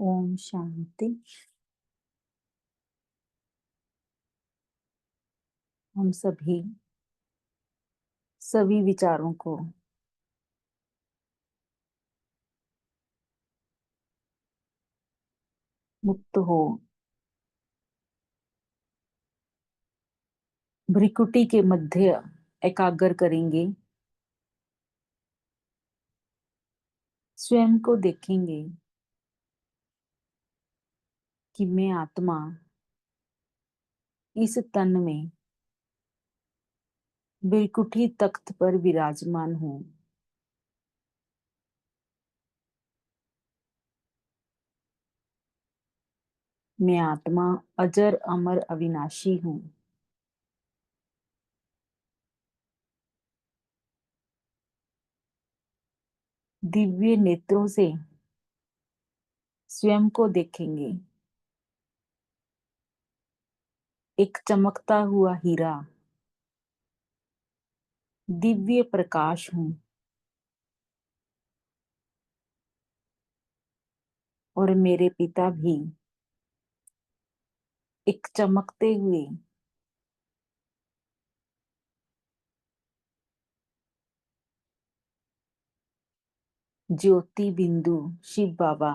ओम शांति। हम सभी विचारों को मुक्त हो भ्रिकुटी के मध्य एकाग्र करेंगे। स्वयं को देखेंगे कि मैं आत्मा इस तन में भ्रिकुटी तख्त पर विराजमान हूँ। मैं आत्मा अजर अमर अविनाशी हूँ। दिव्य नेत्रों से स्वयं को देखेंगे, एक चमकता हुआ हीरा, दिव्य प्रकाश हूँ। और मेरे पिता भी एक चमकते हुए ज्योति बिंदु शिव बाबा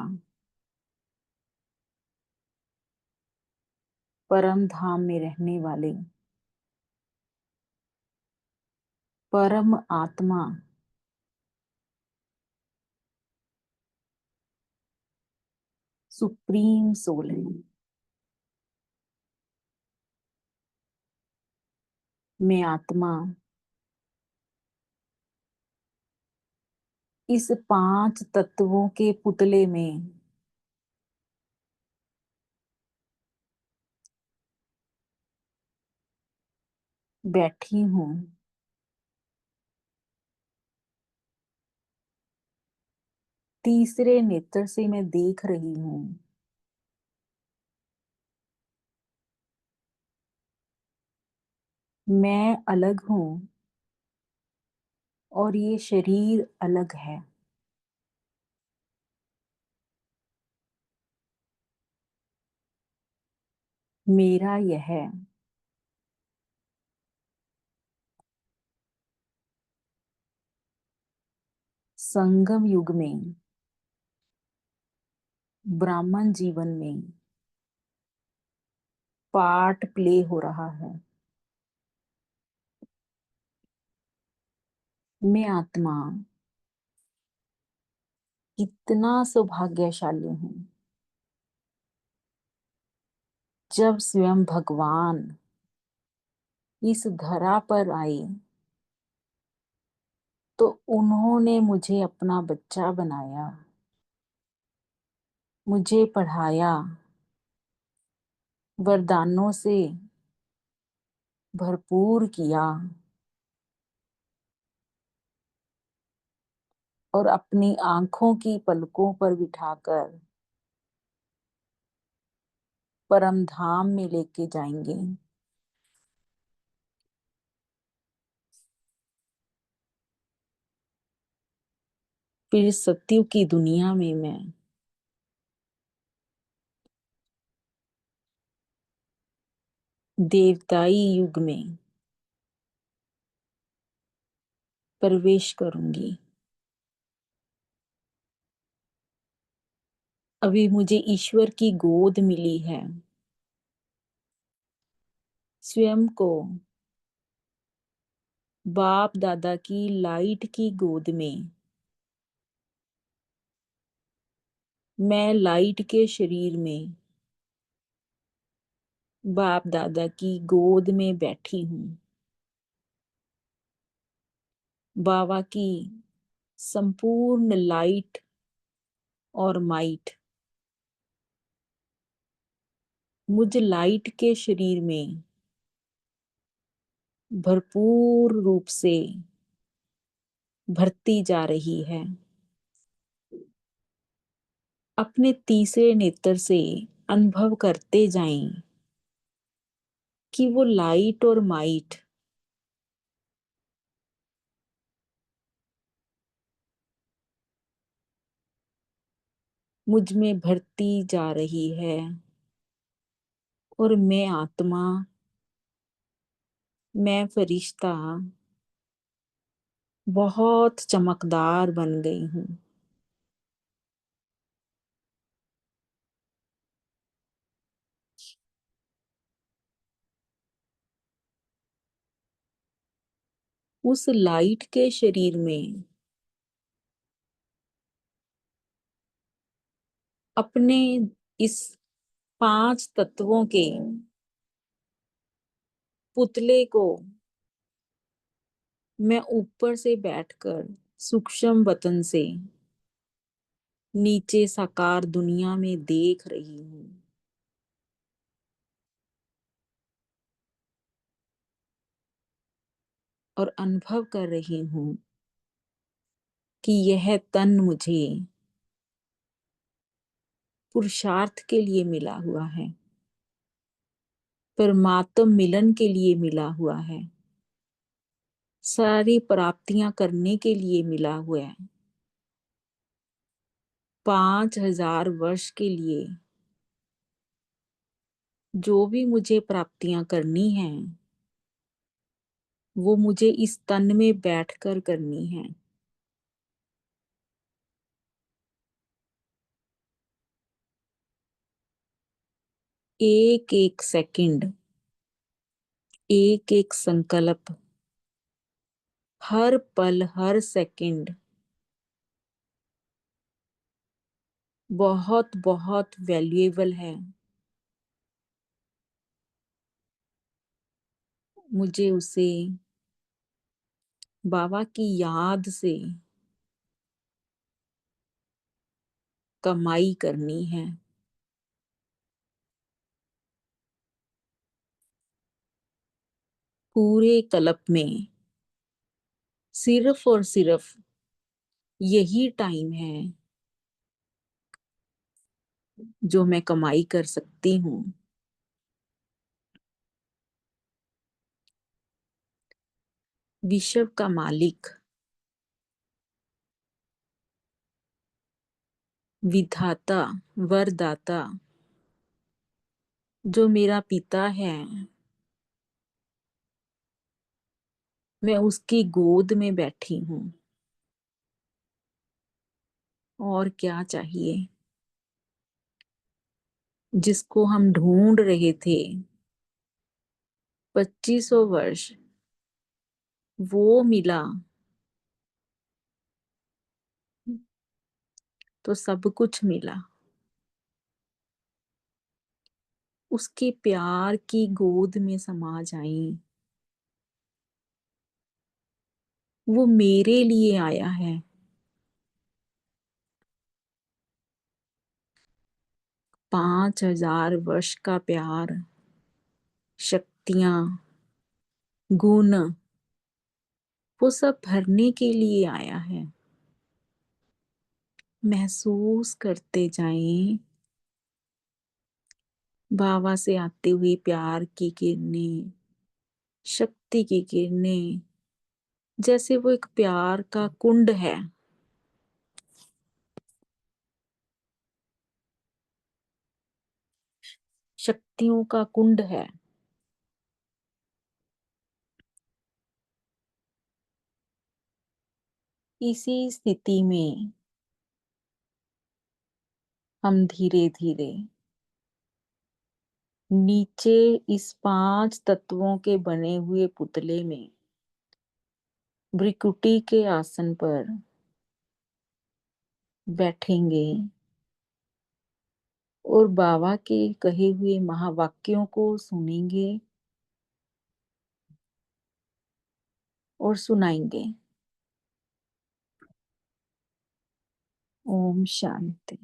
परम धाम में रहने वाले परम आत्मा सुप्रीम सोल है। मैं आत्मा इस 5 तत्वों के पुतले में बैठी हूँ। तीसरे नेत्र से मैं देख रही हूँ। मैं अलग हूँ और ये शरीर अलग है। मेरा यह संगम युग में ब्राह्मण जीवन में पार्ट प्ले हो रहा है। मैं आत्मा कितना सौभाग्यशाली हूँ जब स्वयं भगवान इस धरा पर आए तो उन्होंने मुझे अपना बच्चा बनाया, मुझे पढ़ाया, वरदानों से भरपूर किया और अपनी आंखों की पलकों पर बिठाकर परम धाम में लेके जाएंगे। फिर सत्युग की दुनिया में मैं देवताई युग में प्रवेश करूंगी। अभी मुझे ईश्वर की गोद मिली है। स्वयं को बाप दादा की लाइट की गोद में मैं लाइट के शरीर में बाप दादा की गोद में बैठी हूँ। बाबा की संपूर्ण लाइट और माइट मुझ लाइट के शरीर में भरपूर रूप से भरती जा रही है। अपने तीसरे नेत्र से अनुभव करते जाएं कि वो लाइट और माइट मुझ में भरती जा रही है, और मैं आत्मा, मैं फरिश्ता बहुत चमकदार बन गई हूँ। उस लाइट के शरीर में अपने इस 5 तत्वों के पुतले को मैं ऊपर से बैठकर सूक्ष्म वतन से नीचे साकार दुनिया में देख रही हूँ। और अनुभव कर रही हूँ कि यह तन मुझे पुरुषार्थ के लिए मिला हुआ है, परमात्म मिलन के लिए मिला हुआ है, सारी प्राप्तियां करने के लिए मिला हुआ है। 5000 वर्ष के लिए जो भी मुझे प्राप्तियां करनी हैं, वो मुझे इस तन में बैठकर करनी है। एक एक सेकंड, एक एक संकल्प, हर पल हर सेकंड बहुत बहुत वैल्यूएबल है। मुझे उसे बाबा की याद से कमाई करनी है। पूरे कल्प में सिर्फ और सिर्फ यही टाइम है जो मैं कमाई कर सकती हूँ। विश्व का मालिक, विधाता, वरदाता जो मेरा पिता है, मैं उसकी गोद में बैठी हूँ। और क्या चाहिए? जिसको हम ढूंढ रहे थे 2500 वर्ष, वो मिला तो सब कुछ मिला। उसके प्यार की गोद में समा जाएं। वो मेरे लिए आया है। 5000 वर्ष का प्यार, शक्तियां, गुण, वो सब भरने के लिए आया है। महसूस करते जाएं बाबा से आती हुई प्यार की किरणें, शक्ति की किरणें, जैसे वो एक प्यार का कुंड है। शक्तियों का कुंड है। इसी स्थिति में हम धीरे धीरे नीचे इस 5 तत्वों के बने हुए पुतले में भ्रिकुटी के आसन पर बैठेंगे और बाबा के कहे हुए महावाक्यों को सुनेंगे और सुनाएंगे। ओम शांति।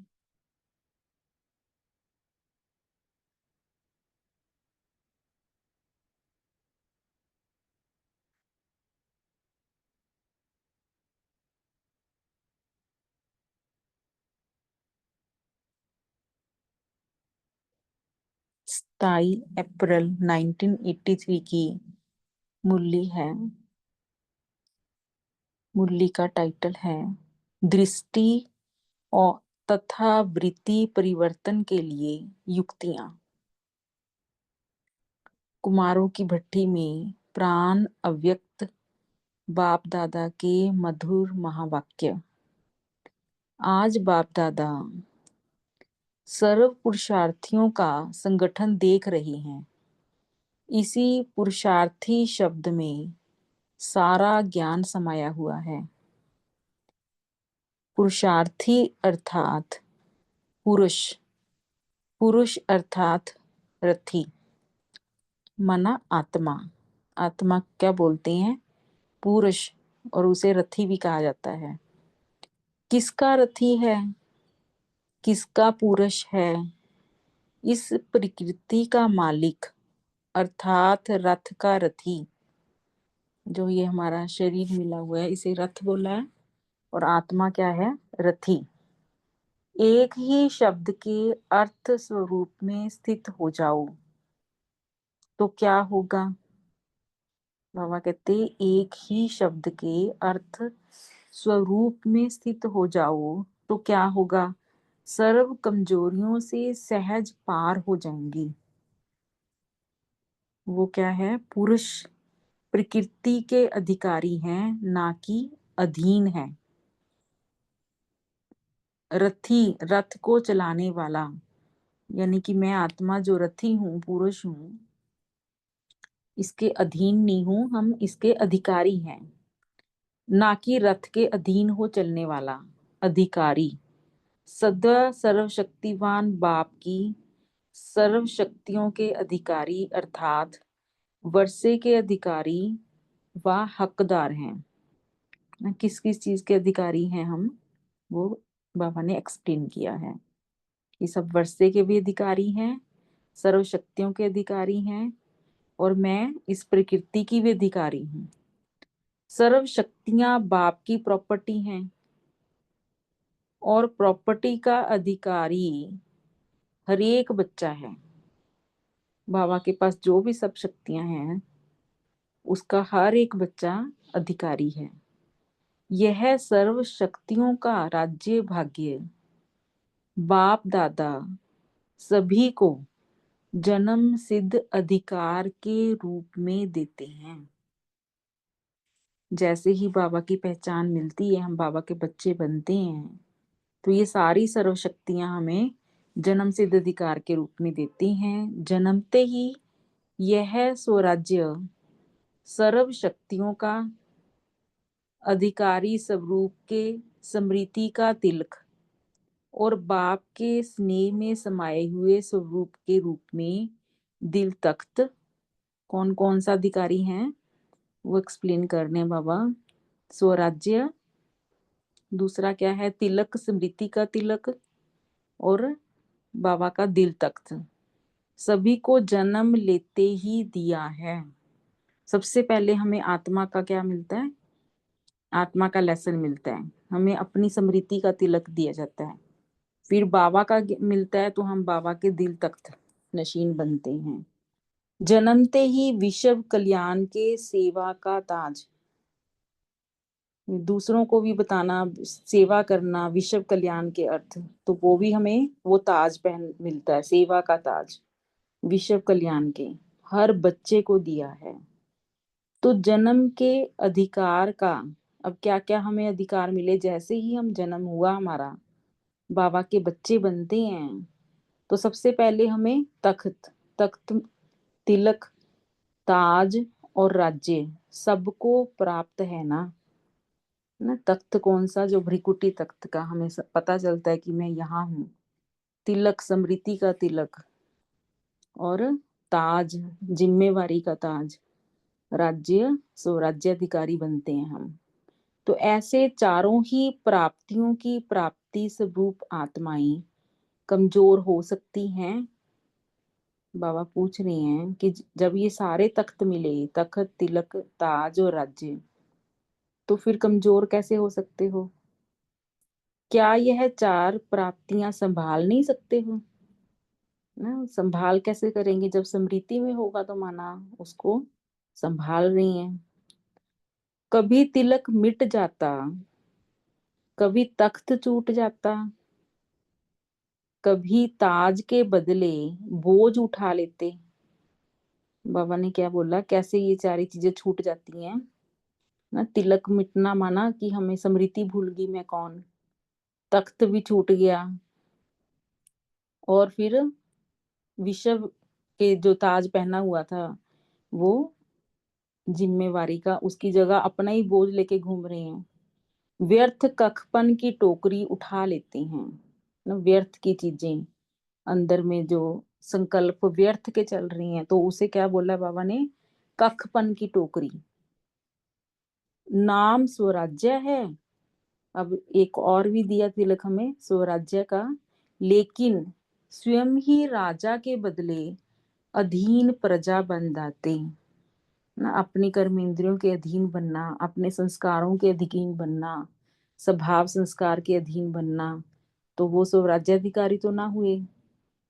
सताई अप्रैल 1983 की मुरली है। मुरली का टाइटल है दृष्टि और तथा वृत्ति परिवर्तन के लिए युक्तियां। कुमारों की भट्टी में प्राण अव्यक्त बाप दादा के मधुर महावाक्य। आज बाप दादा सर्व पुरुषार्थियों का संगठन देख रहे हैं। इसी पुरुषार्थी शब्द में सारा ज्ञान समाया हुआ है। पुरुषार्थी अर्थात पुरुष, पुरुष अर्थात रथी, मना आत्मा। आत्मा क्या बोलते हैं? पुरुष, और उसे रथी भी कहा जाता है। किसका रथी है? किसका पुरुष है? इस प्रकृति का मालिक अर्थात रथ का रथी। जो ये हमारा शरीर मिला हुआ है इसे रथ बोला है, और आत्मा क्या है? रथी। एक ही शब्द के अर्थ स्वरूप में स्थित हो जाओ तो क्या होगा? बाबा कहते एक ही शब्द के अर्थ स्वरूप में स्थित हो जाओ तो क्या होगा? सर्व कमजोरियों से सहज पार हो जाएंगी। वो क्या है? पुरुष प्रकृति के अधिकारी हैं, ना कि अधीन है। रथी, रथ को चलाने वाला, यानी कि मैं आत्मा जो रथी हूँ, पुरुष हूँ, इसके अधीन नहीं हूँ, हम इसके अधिकारी हैं। ना कि रथ के अधीन हो चलने वाला, अधिकारी। सदा सर्वशक्तिवान बाप की सर्व शक्तियों के अधिकारी अर्थात वर्षे के अधिकारी व हकदार हैं। किस किस चीज के अधिकारी हैं हम? वो बाबा ने एक्सप्लेन किया है कि सब वर्षे के भी अधिकारी हैं, सर्व शक्तियों के अधिकारी हैं, और मैं इस प्रकृति की भी अधिकारी हूँ। सर्व शक्तियां बाप की प्रॉपर्टी हैं, और प्रॉपर्टी का अधिकारी हर एक बच्चा है। बाबा के पास जो भी सब शक्तियां हैं उसका हर एक बच्चा अधिकारी है। यह सर्व शक्तियों का राज्य भाग्य बाप दादा सभी को जन्म सिद्ध अधिकार के रूप में देते हैं। जैसे ही बाबा की पहचान मिलती है, हम बाबा के बच्चे बनते हैं, तो ये सारी सर्व शक्तियां हमें जन्म सिद्ध अधिकार के रूप में देती हैं। जन्मते ही यह स्वराज्य सर्व शक्तियों का अधिकारी स्वरूप के स्मृति का तिलक और बाप के स्नेह में समाये हुए स्वरूप के रूप में दिल तख्त। कौन कौन सा अधिकारी हैं वो एक्सप्लेन करने बाबा। स्वराज्य, दूसरा क्या है? तिलक, स्मृति का तिलक, और बाबा का दिल तख्त। सभी को जन्म लेते ही दिया है। सबसे पहले हमें आत्मा का क्या मिलता है? आत्मा का लेसन मिलता है, हमें अपनी स्मृति का तिलक दिया जाता है। फिर बाबा का मिलता है तो हम बाबा के दिल तख्त नशीन बनते हैं। जन्मते ही विश्व कल्याण के सेवा का ताज, दूसरों को भी बताना, सेवा करना, विश्व कल्याण के अर्थ, तो वो भी हमें वो ताज पहन मिलता है, सेवा का ताज विश्व कल्याण के हर बच्चे को दिया है। तो जन्म के अधिकार का, अब क्या क्या हमें अधिकार मिले? जैसे ही हम जन्म हुआ हमारा, बाबा के बच्चे बनते हैं, तो सबसे पहले हमें तख्त, तख्त, तिलक, ताज और राज्य सबको प्राप्त है ना। तख्त कौन सा? जो भ्रिकुटी तख्त का हमें पता चलता है कि मैं यहाँ हूँ। तिलक, स्मृति का तिलक, और ताज, जिम्मेवारी का ताज, राज्य, स्वराज्याधिकारी बनते हैं हम। तो ऐसे चारों ही प्राप्तियों की प्राप्ति स्वरूप आत्माएं कमजोर हो सकती हैं। बाबा पूछ रहे हैं कि जब ये सारे तख्त मिले, तख्त, तिलक, ताज और राज्य, तो फिर कमजोर कैसे हो सकते हो? क्या यह चार प्राप्तियां संभाल नहीं सकते हो ना? संभाल कैसे करेंगे? जब स्मृति में होगा तो माना उसको संभाल रही हैं। कभी तिलक मिट जाता, कभी तख्त छूट जाता, कभी ताज के बदले बोझ उठा लेते। बाबा ने क्या बोला, कैसे ये सारी चीजें छूट जाती हैं ना। तिलक मिटना माना कि हमें स्मृति भूल गई मैं कौन, तख्त भी छूट गया, और फिर विश्व के जो ताज पहना हुआ था वो जिम्मेवारी का, उसकी जगह अपना ही बोझ लेके घूम रहे हैं। व्यर्थ कखपन की टोकरी उठा लेते हैं ना, व्यर्थ की चीजें अंदर में जो संकल्प व्यर्थ के चल रही हैं, तो उसे क्या बोला बाबा ने, कखपन की टोकरी। नाम स्वराज्य है। अब एक और भी दिया तिलक हमें स्वराज्य का, लेकिन स्वयं ही राजा के बदले अधीन प्रजा बन जाते ना। अपनी कर्म इंद्रियों के अधीन बनना, अपने संस्कारों के अधीन बनना, स्वभाव संस्कार के अधीन बनना, तो वो स्वराज्याधिकारी तो ना हुए।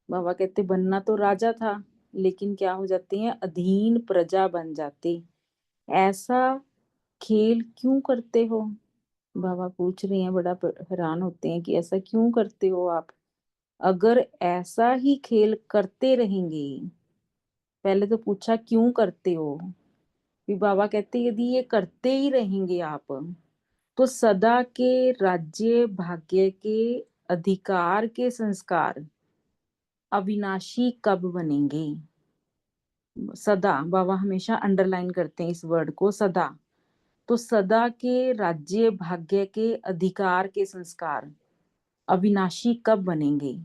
बाबा कहते बनना तो राजा था, लेकिन क्या हो जाते हैं, अधीन प्रजा बन जाते। ऐसा खेल क्यों करते हो। बाबा पूछ रहे हैं, बड़ा हैरान होते हैं कि ऐसा क्यों करते हो आप। अगर ऐसा ही खेल करते रहेंगे, पहले तो पूछा क्यों करते हो, फिर बाबा कहते यदि ये करते ही रहेंगे आप, तो सदा के राज्य भाग्य के अधिकार के संस्कार अविनाशी कब बनेंगे। सदा, बाबा हमेशा अंडरलाइन करते हैं इस वर्ड को, सदा। तो सदा के राज्य भाग्य के अधिकार के संस्कार अविनाशी कब बनेंगे।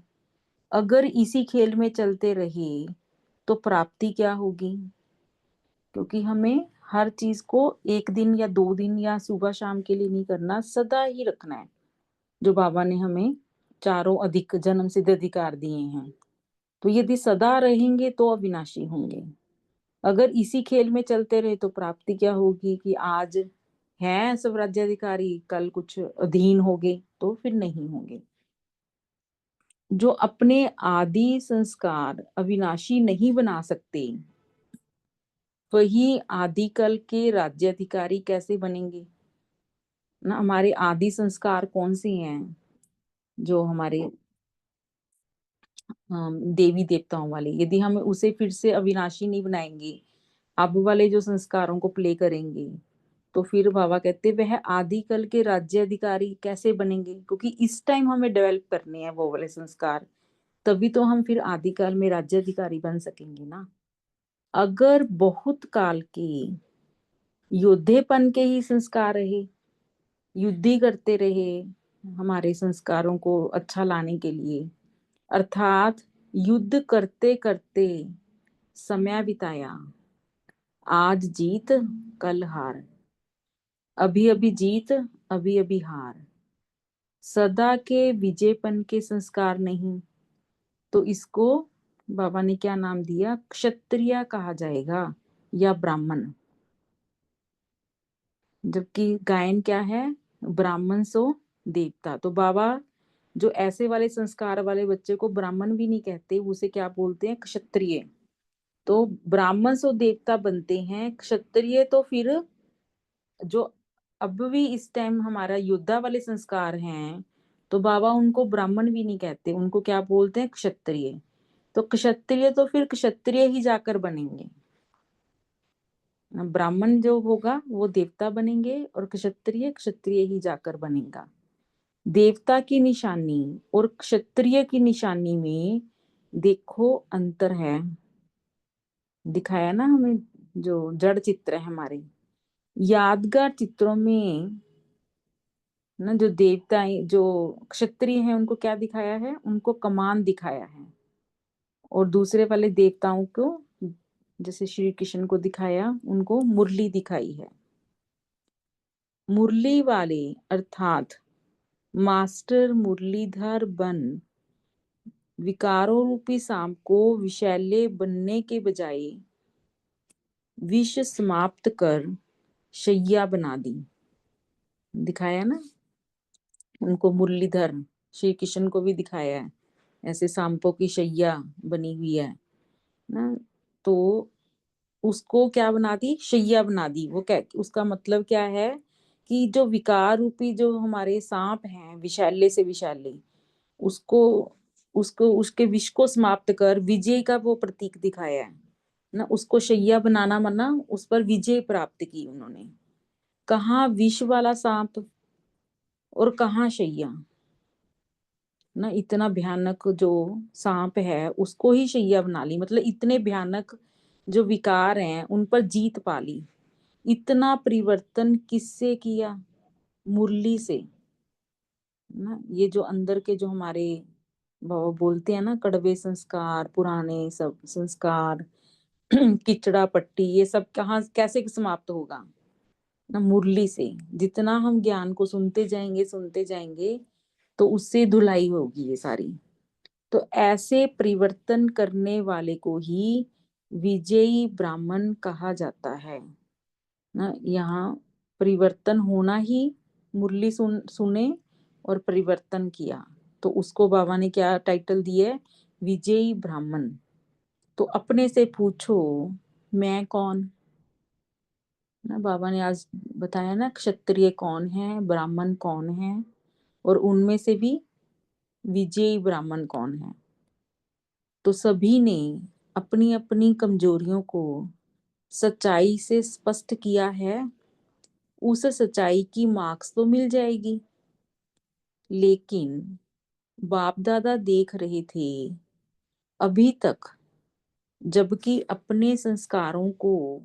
अगर इसी खेल में चलते रहे तो प्राप्ति क्या होगी। क्योंकि हमें हर चीज को एक दिन या 2 दिन या सुबह शाम के लिए नहीं करना, सदा ही रखना है जो बाबा ने हमें चारों अधिक जन्म सिद्ध अधिकार दिए हैं। तो यदि सदा रहेंगे तो अविनाशी होंगे। अगर इसी खेल में चलते रहे तो प्राप्ति क्या होगी कि आज हैं स्वराज्याधिकारी, कल कुछ अधीन होंगे, तो फिर नहीं होंगे। जो अपने आदि संस्कार अविनाशी नहीं बना सकते, वही आदिकल के राज्याधिकारी कैसे बनेंगे ना। हमारे आदि संस्कार कौन से हैं, जो हमारे देवी देवताओं वाले, यदि हम उसे फिर से अविनाशी नहीं बनाएंगे, अब वाले जो संस्कारों को प्ले करेंगे, तो फिर बाबा कहते वह आदिकल के राज्य अधिकारी कैसे बनेंगे। क्योंकि इस टाइम हमें डेवलप करने हैं वो वाले संस्कार, तभी तो हम फिर आदिकाल में राज्य अधिकारी बन सकेंगे ना। अगर बहुत काल के योद्धेपन के ही संस्कार रहे, युद्ध ही करते रहे हमारे संस्कारों को अच्छा लाने के लिए, अर्थात युद्ध करते करते समय बिताया, आज जीत कल हार, अभी अभी जीत अभी अभी हार, सदा के विजयपन के संस्कार नहीं, तो इसको बाबा ने क्या नाम दिया, क्षत्रिय कहा जाएगा या ब्राह्मण। जबकि गायन क्या है, ब्राह्मण सो देवता। तो बाबा जो ऐसे वाले संस्कार वाले बच्चे को ब्राह्मण भी नहीं कहते, उसे क्या बोलते हैं, क्षत्रिय। तो ब्राह्मण सो देवता बनते हैं, क्षत्रिय तो फिर जो अब भी इस टाइम हमारा योद्धा वाले संस्कार हैं, तो बाबा उनको ब्राह्मण भी नहीं कहते, उनको क्या बोलते हैं, क्षत्रिय। तो क्षत्रिय तो फिर क्षत्रिय ही जाकर बनेंगे। ब्राह्मण जो होगा वो देवता बनेंगे, और क्षत्रिय क्षत्रिय ही जाकर बनेगा। देवता की निशानी और क्षत्रिय की निशानी में देखो अंतर है, दिखाया ना हमें। जो जड़ चित्र है हमारे यादगार चित्रों में ना, जो देवताएं जो क्षत्रिय हैं उनको क्या दिखाया है, उनको कमान दिखाया है। और दूसरे वाले देवताओं को, जैसे श्री कृष्ण को दिखाया, उनको मुरली दिखाई है। मुरली वाले अर्थात मास्टर मुरलीधर बन विकारों रूपी सांप को विषैले बनने के बजाय विष समाप्त कर शैया बना दी। दिखाया ना उनको मुरलीधर, श्री कृष्ण को भी दिखाया है, ऐसे सांपों की शैया बनी हुई है ना। तो उसको क्या बना दी, शैया बना दी। वो क्या, उसका मतलब क्या है कि जो विकार रूपी जो हमारे सांप हैं विषैले से विषैले, उसको उसको उसके विष को समाप्त कर विजय का वो प्रतीक दिखाया है ना। उसको शैया बनाना मना, उस पर विजय प्राप्त की उन्होंने। कहाँ विष वाला सांप और कहाँ शैया ना। इतना भयानक जो सांप है उसको ही शैया बना ली, मतलब इतने भयानक जो विकार हैं उन पर जीत पा ली। इतना परिवर्तन किससे किया? मुरली से ना। ये जो अंदर के जो हमारे वो बोलते हैं ना कड़वे संस्कार, पुराने सब संस्कार, किचड़ा पट्टी, ये सब कहाँ कैसे समाप्त होगा ना? मुरली से। जितना हम ज्ञान को सुनते जाएंगे तो उससे धुलाई होगी ये सारी। तो ऐसे परिवर्तन करने वाले को ही विजयी ब्राह्मण कहा जाता है ना। यहाँ परिवर्तन होना ही, मुरली सुने और परिवर्तन किया, तो उसको बाबा ने क्या टाइटल दिया? विजयी ब्राह्मण। तो अपने से पूछो, मैं कौन ना। बाबा ने आज बताया ना, क्षत्रिय कौन है, ब्राह्मण कौन है, और उनमें से भी विजयी ब्राह्मण कौन है। तो सभी ने अपनी अपनी कमजोरियों को सच्चाई से स्पष्ट किया है। उस सच्चाई की मार्क्स तो मिल जाएगी, लेकिन बाप दादा देख रहे थे अभी तक, जबकि अपने संस्कारों को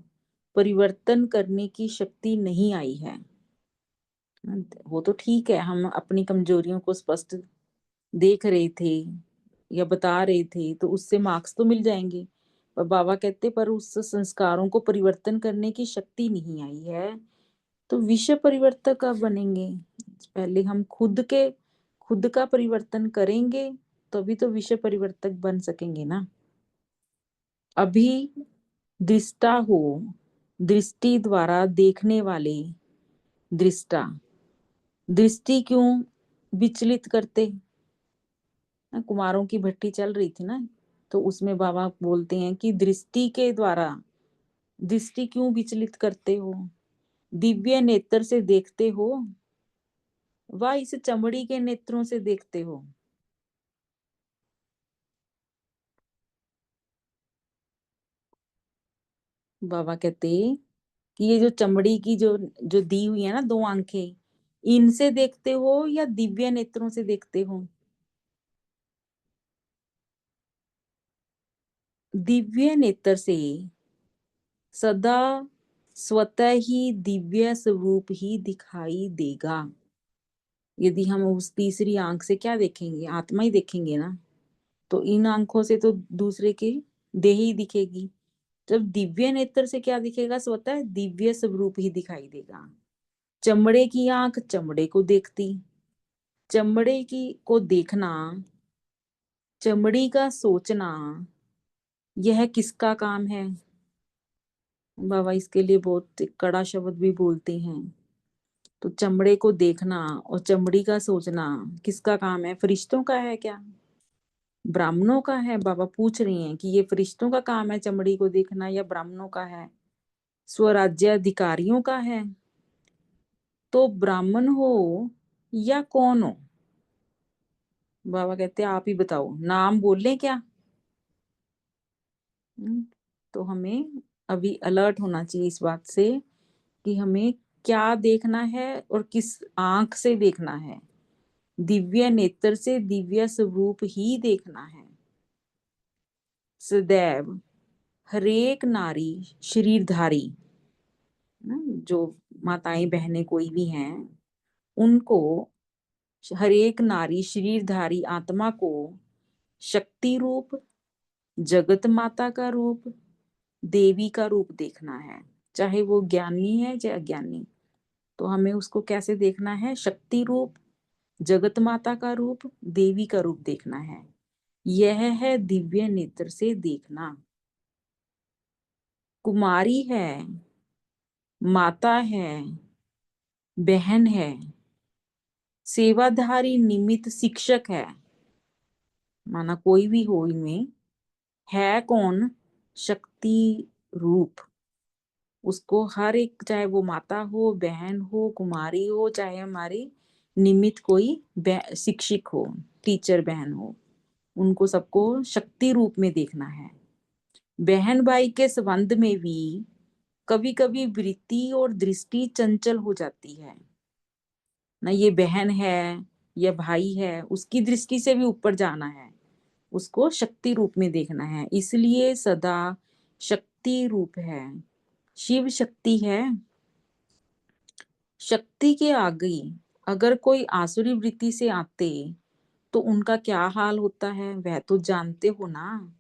परिवर्तन करने की शक्ति नहीं आई है। वो तो ठीक है, हम अपनी कमजोरियों को स्पष्ट देख रहे थे या बता रहे थे तो उससे मार्क्स तो मिल जाएंगे। पर बाबा कहते पर उस संस्कारों को परिवर्तन करने की शक्ति नहीं आई है, तो विश्व परिवर्तक कब बनेंगे? पहले हम खुद का परिवर्तन करेंगे तभी तो विश्व परिवर्तक बन सकेंगे ना। अभी दृष्टा हो, दृष्टि द्वारा देखने वाले दृष्टा दृष्टि क्यों विचलित करते ना। कुमारों की भट्टी चल रही थी ना, तो उसमें बाबा बोलते हैं कि दृष्टि के द्वारा दृष्टि क्यों विचलित करते हो? दिव्य नेत्र से देखते हो व इस चमड़ी के नेत्रों से देखते हो? बाबा कहते कि ये जो चमड़ी की जो जो दी हुई है ना दो आंखें, इनसे देखते हो या दिव्य नेत्रों से देखते हो? दिव्य नेत्र से सदा स्वतः ही दिव्य स्वरूप ही दिखाई देगा। यदि हम उस तीसरी आंख से क्या देखेंगे? आत्मा ही देखेंगे ना। तो इन आंखों से तो दूसरे की देह ही दिखेगी। जब दिव्य नेत्र से क्या दिखेगा? स्वतः दिव्य स्वरूप ही दिखाई देगा। चमड़े की आंख चमड़े को देखती, चमड़े की को देखना, चमड़ी का सोचना, यह किसका काम है? बाबा इसके लिए बहुत कड़ा शब्द भी बोलते हैं। तो चमड़े को देखना और चमड़ी का सोचना किसका काम है? फरिश्तों का है क्या? ब्राह्मणों का है? बाबा पूछ रही हैं कि ये फरिश्तों का काम है चमड़ी को देखना या ब्राह्मणों का है, स्वराज्य अधिकारियों का है? तो ब्राह्मण हो या कौन हो? बाबा कहते हैं आप ही बताओ, नाम बोल लें क्या? तो हमें अभी अलर्ट होना चाहिए इस बात से कि हमें क्या देखना है और किस आंख से देखना है। दिव्य नेत्र से दिव्य स्वरूप ही देखना है। सदैव हरेक नारी शरीरधारी जो माताएं बहनें कोई भी हैं, उनको हरेक नारी शरीरधारी आत्मा को शक्ति रूप, जगत माता का रूप, देवी का रूप देखना है। चाहे वो ज्ञानी है चाहे अज्ञानी, तो हमें उसको कैसे देखना है? शक्ति रूप, जगत माता का रूप, देवी का रूप देखना है। यह है दिव्य नेत्र से देखना। कुमारी है, माता है, बहन है, सेवाधारी निमित्त शिक्षक है, माना कोई भी हो इनमें, है कौन? शक्ति रूप। उसको हर एक, चाहे वो माता हो, बहन हो, कुमारी हो, चाहे हमारी निमित्त कोई शिक्षक हो, टीचर बहन हो, उनको सबको शक्ति रूप में देखना है। बहन भाई के संबंध में भी कभी कभी वृत्ति और दृष्टि चंचल हो जाती है ना। ये बहन है या भाई है, उसकी दृष्टि से भी ऊपर जाना है, उसको शक्ति रूप में देखना है, इसलिए सदा शक्ति रूप है। शिव शक्ति है। शक्ति के आगे अगर कोई आसुरी वृत्ति से आते तो उनका क्या हाल होता है वह तो जानते हो ना।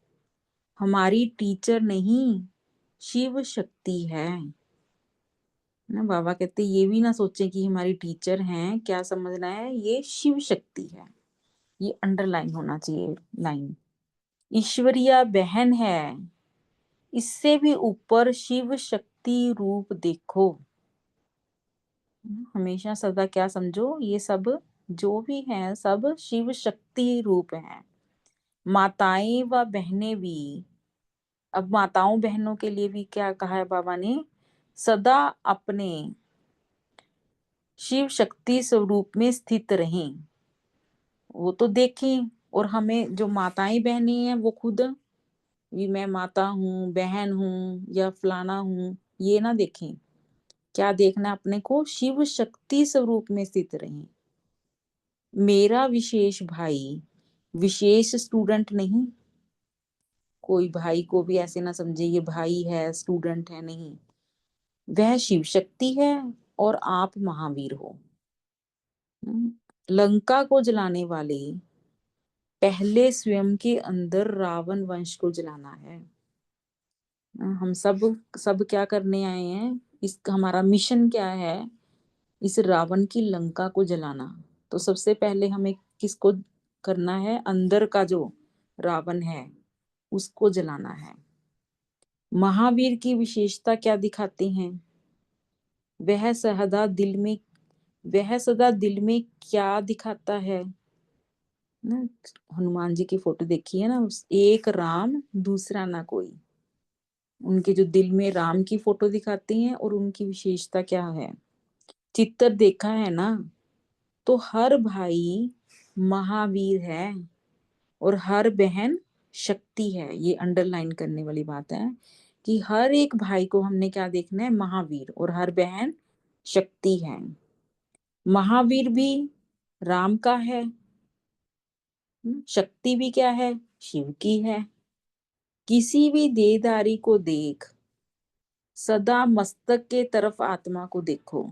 हमारी टीचर नहीं, शिव शक्ति है ना। बाबा कहते ये भी ना सोचें कि हमारी टीचर हैं, क्या समझना है, ये शिव शक्ति है। ये अंडरलाइन होना चाहिए लाइन। ईश्वरीय बहन है, इससे भी ऊपर शिव शक्ति रूप देखो। हमेशा सदा क्या समझो, ये सब जो भी है सब शिव शक्ति रूप है। माताएं व बहनें भी, अब माताओं बहनों के लिए भी क्या कहा है बाबा ने, सदा अपने शिव शक्ति स्वरूप में स्थित रहें। वो तो देखें, और हमें जो माताएं बहनें हैं वो खुद भी मैं माता हूँ, बहन हूँ या फलाना हूँ, ये ना देखें। क्या देखना, अपने को शिव शक्ति स्वरूप में स्थित रहें। मेरा विशेष भाई विशेष स्टूडेंट नहीं। कोई भाई को भी ऐसे ना समझे ये भाई है स्टूडेंट है, नहीं, वह शिव शक्ति है और आप महावीर हो। लंका को जलाने वाले पहले स्वयं के अंदर रावण वंश को जलाना है। हम सब सब क्या करने आए हैं, इस हमारा मिशन क्या है, इस रावण की लंका को जलाना। तो सबसे पहले हमें किसको करना है, अंदर का जो रावण है उसको जलाना है। महावीर की विशेषता क्या दिखाते हैं, वह सदा दिल में, वह सदा दिल में क्या दिखाता है ना। हनुमान जी की फोटो देखी है ना, एक राम दूसरा ना कोई। उनके जो दिल में राम की फोटो दिखाते हैं, और उनकी विशेषता क्या है, चित्र देखा है ना। तो हर भाई महावीर है और हर बहन शक्ति है। ये अंडरलाइन करने वाली बात है कि हर एक भाई को हमने क्या देखना है, महावीर, और हर बहन शक्ति है। महावीर भी राम का है, शक्ति भी क्या है, शिव की है। किसी भी देहधारी को देख सदा मस्तक के तरफ आत्मा को देखो,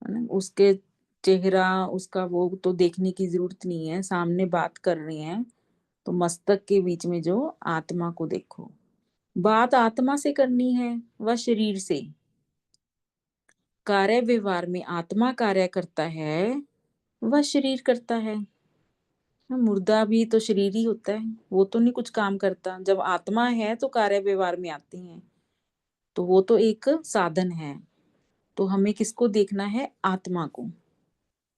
है ना। उसके चेहरा उसका वो तो देखने की जरूरत नहीं है, सामने बात कर रहे हैं तो मस्तक के बीच में जो आत्मा को देखो। बात आत्मा से करनी है व शरीर से। कार्य व्यवहार में आत्मा कार्य करता है व शरीर करता है। मुर्दा भी तो शरीर ही होता है, वो तो नहीं कुछ काम करता। जब आत्मा है तो कार्य व्यवहार में आती है, तो वो तो एक साधन है। तो हमें किसको देखना है, आत्मा को।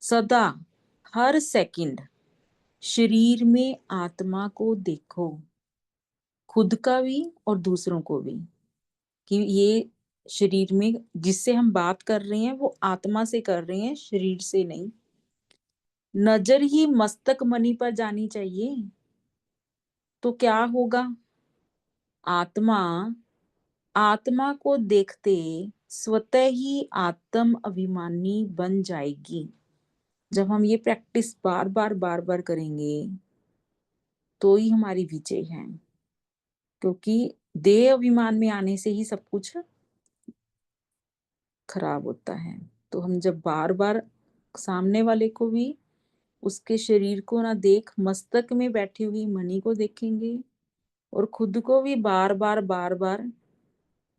सदा हर सेकंड शरीर में आत्मा को देखो, खुद का भी और दूसरों को भी, कि ये शरीर में जिससे हम बात कर रहे हैं वो आत्मा से कर रहे हैं, शरीर से नहीं। नजर ही मस्तक मणि पर जानी चाहिए, तो क्या होगा, आत्मा आत्मा को देखते स्वतः ही आत्म अभिमानी बन जाएगी। जब हम ये प्रैक्टिस बार बार करेंगे तो ही हमारी विजय है, क्योंकि देह अभिमान में आने से ही सब कुछ खराब होता है। तो हम जब बार बार सामने वाले को भी, उसके शरीर को ना देख मस्तक में बैठी हुई मणि को देखेंगे, और खुद को भी बार बार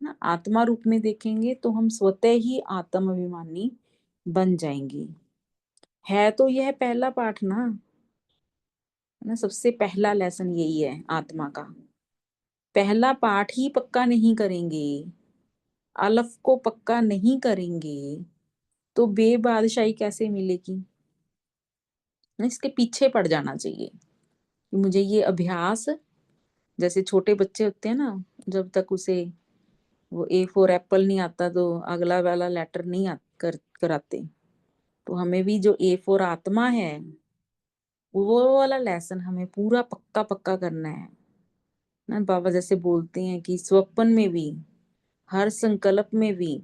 ना आत्मा रूप में देखेंगे, तो हम स्वतः ही आत्म अभिमानी बन जाएंगे। है तो यह पहला पाठ ना, है ना, सबसे पहला लेसन यही है आत्मा का। पहला पाठ ही पक्का नहीं करेंगे, अलफ को पक्का नहीं करेंगे, तो बेबादशाही कैसे मिलेगी। इसके पीछे पड़ जाना चाहिए कि मुझे ये अभ्यास, जैसे छोटे बच्चे होते हैं ना, जब तक उसे वो ए फॉर एप्पल नहीं आता तो अगला वाला लेटर नहीं कराते। तो हमें भी जो ए फॉर आत्मा है, वो वाला लेसन हमें पूरा पक्का पक्का करना है ना। बाबा जैसे बोलते हैं कि स्वप्न में भी, हर संकल्प में भी,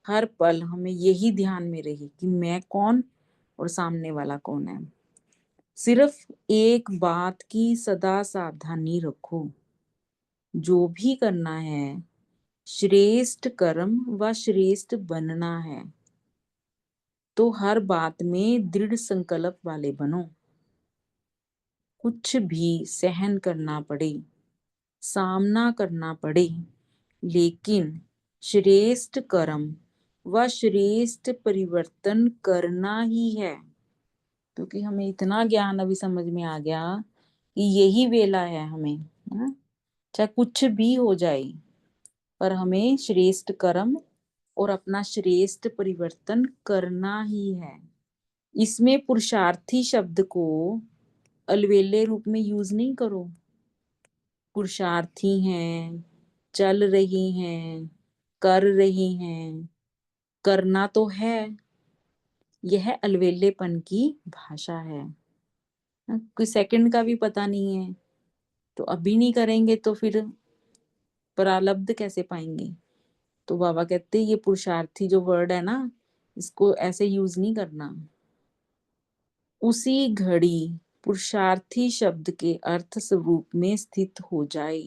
हर पल हमें यही ध्यान में रहे कि मैं कौन और सामने वाला कौन है। सिर्फ एक बात की सदा सावधानी रखो, जो भी करना है श्रेष्ठ कर्म व श्रेष्ठ बनना है, तो हर बात में दृढ़ संकल्प वाले बनो। कुछ भी सहन करना पड़े, सामना करना पड़े, लेकिन श्रेष्ठ कर्म व श्रेष्ठ परिवर्तन करना ही है। क्योंकि हमें इतना ज्ञान अभी समझ में आ गया कि यही वेला है हमें, है? चाहे कुछ भी हो जाए, पर हमें श्रेष्ठ कर्म और अपना श्रेष्ठ परिवर्तन करना ही है। इसमें पुरुषार्थी शब्द को अलवेले रूप में यूज नहीं करो। पुरुषार्थी हैं, चल रही हैं, कर रही हैं, करना तो है, यह अलवेलेपन की भाषा है। कोई सेकंड का भी पता नहीं है, तो अभी नहीं करेंगे तो फिर प्रारब्ध कैसे पाएंगे। तो बाबा कहते हैं ये पुरुषार्थी जो वर्ड है ना, इसको ऐसे यूज नहीं करना। उसी घड़ी पुरुषार्थी शब्द के अर्थ स्वरूप में स्थित हो जाए।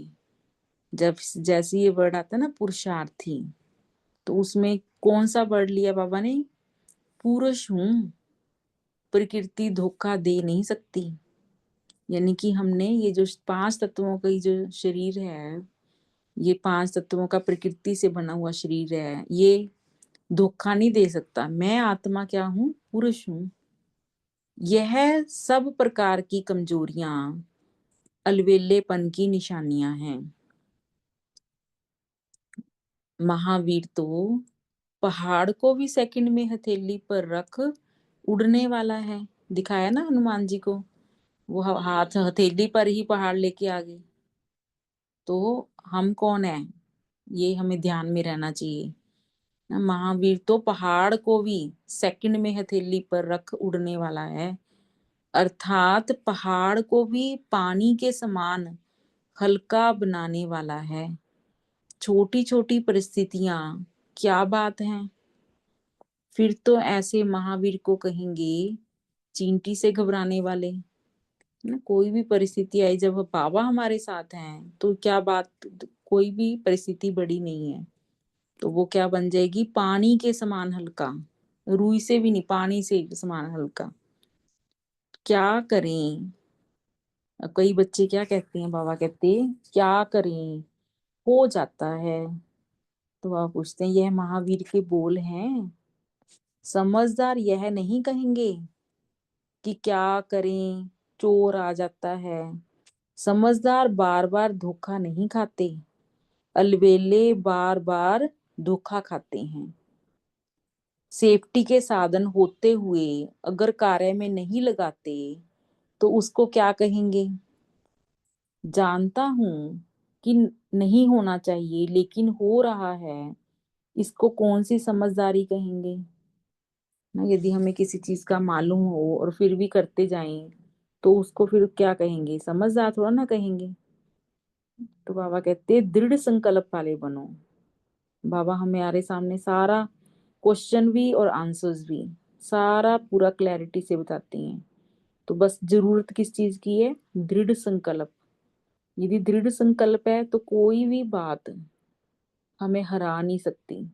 जब जैसे ये वर्ड आता है ना पुरुषार्थी, तो उसमें कौन सा वर्ड लिया बाबा ने? पुरुष हूं, प्रकृति धोखा दे नहीं सकती। यानी कि हमने ये जो पांच तत्वों का जो शरीर है, ये पांच तत्वों का प्रकृति से बना हुआ शरीर है, ये धोखा नहीं दे सकता। मैं आत्मा क्या हूं? पुरुष हूं। यह सब प्रकार की कमजोरियां अलवेलेपन की निशानियां हैं। महावीर तो पहाड़ को भी सेकंड में हथेली पर रख उड़ने वाला है। दिखाया ना हनुमान जी को, वो हाथ हथेली पर ही पहाड़ लेके आ गए। तो हम कौन है, ये हमें ध्यान में रहना चाहिए ना। महावीर तो पहाड़ को भी सेकंड में हथेली पर रख उड़ने वाला है, अर्थात पहाड़ को भी पानी के समान हल्का बनाने वाला है। छोटी छोटी परिस्थितियां क्या बात है। फिर तो ऐसे महावीर को कहेंगे चींटी से घबराने वाले ना। कोई भी परिस्थिति आई, जब बाबा हमारे साथ हैं तो क्या बात, कोई भी परिस्थिति बड़ी नहीं है। तो वो क्या बन जाएगी? पानी के समान हल्का, रुई से भी नहीं, पानी से समान हल्का। क्या करें? अब कई बच्चे क्या कहते हैं, बाबा कहते हैं क्या करें, हो जाता है। तो बाबा पूछते हैं यह महावीर के बोल हैं। समझदार यह नहीं कहेंगे कि क्या करें, चोर आ जाता है। समझदार बार बार धोखा नहीं खाते, अलबेले बार बार धोखा खाते हैं। सेफ्टी के साधन होते हुए अगर कार्य में नहीं लगाते तो उसको क्या कहेंगे? जानता हूं कि नहीं होना चाहिए लेकिन हो रहा है, इसको कौन सी समझदारी कहेंगे ना। यदि हमें किसी चीज का मालूम हो और फिर भी करते जाएं तो उसको फिर क्या कहेंगे? समझदार थोड़ा ना कहेंगे। तो बाबा कहते दृढ़ संकल्प वाले बनो। बाबा हमारे सामने सारा क्वेश्चन भी और आंसर्स भी सारा पूरा क्लैरिटी से बताते हैं। तो बस जरूरत किस चीज की है? दृढ़ संकल्प। यदि दृढ़ संकल्प है तो कोई भी बात हमें हरा नहीं सकती।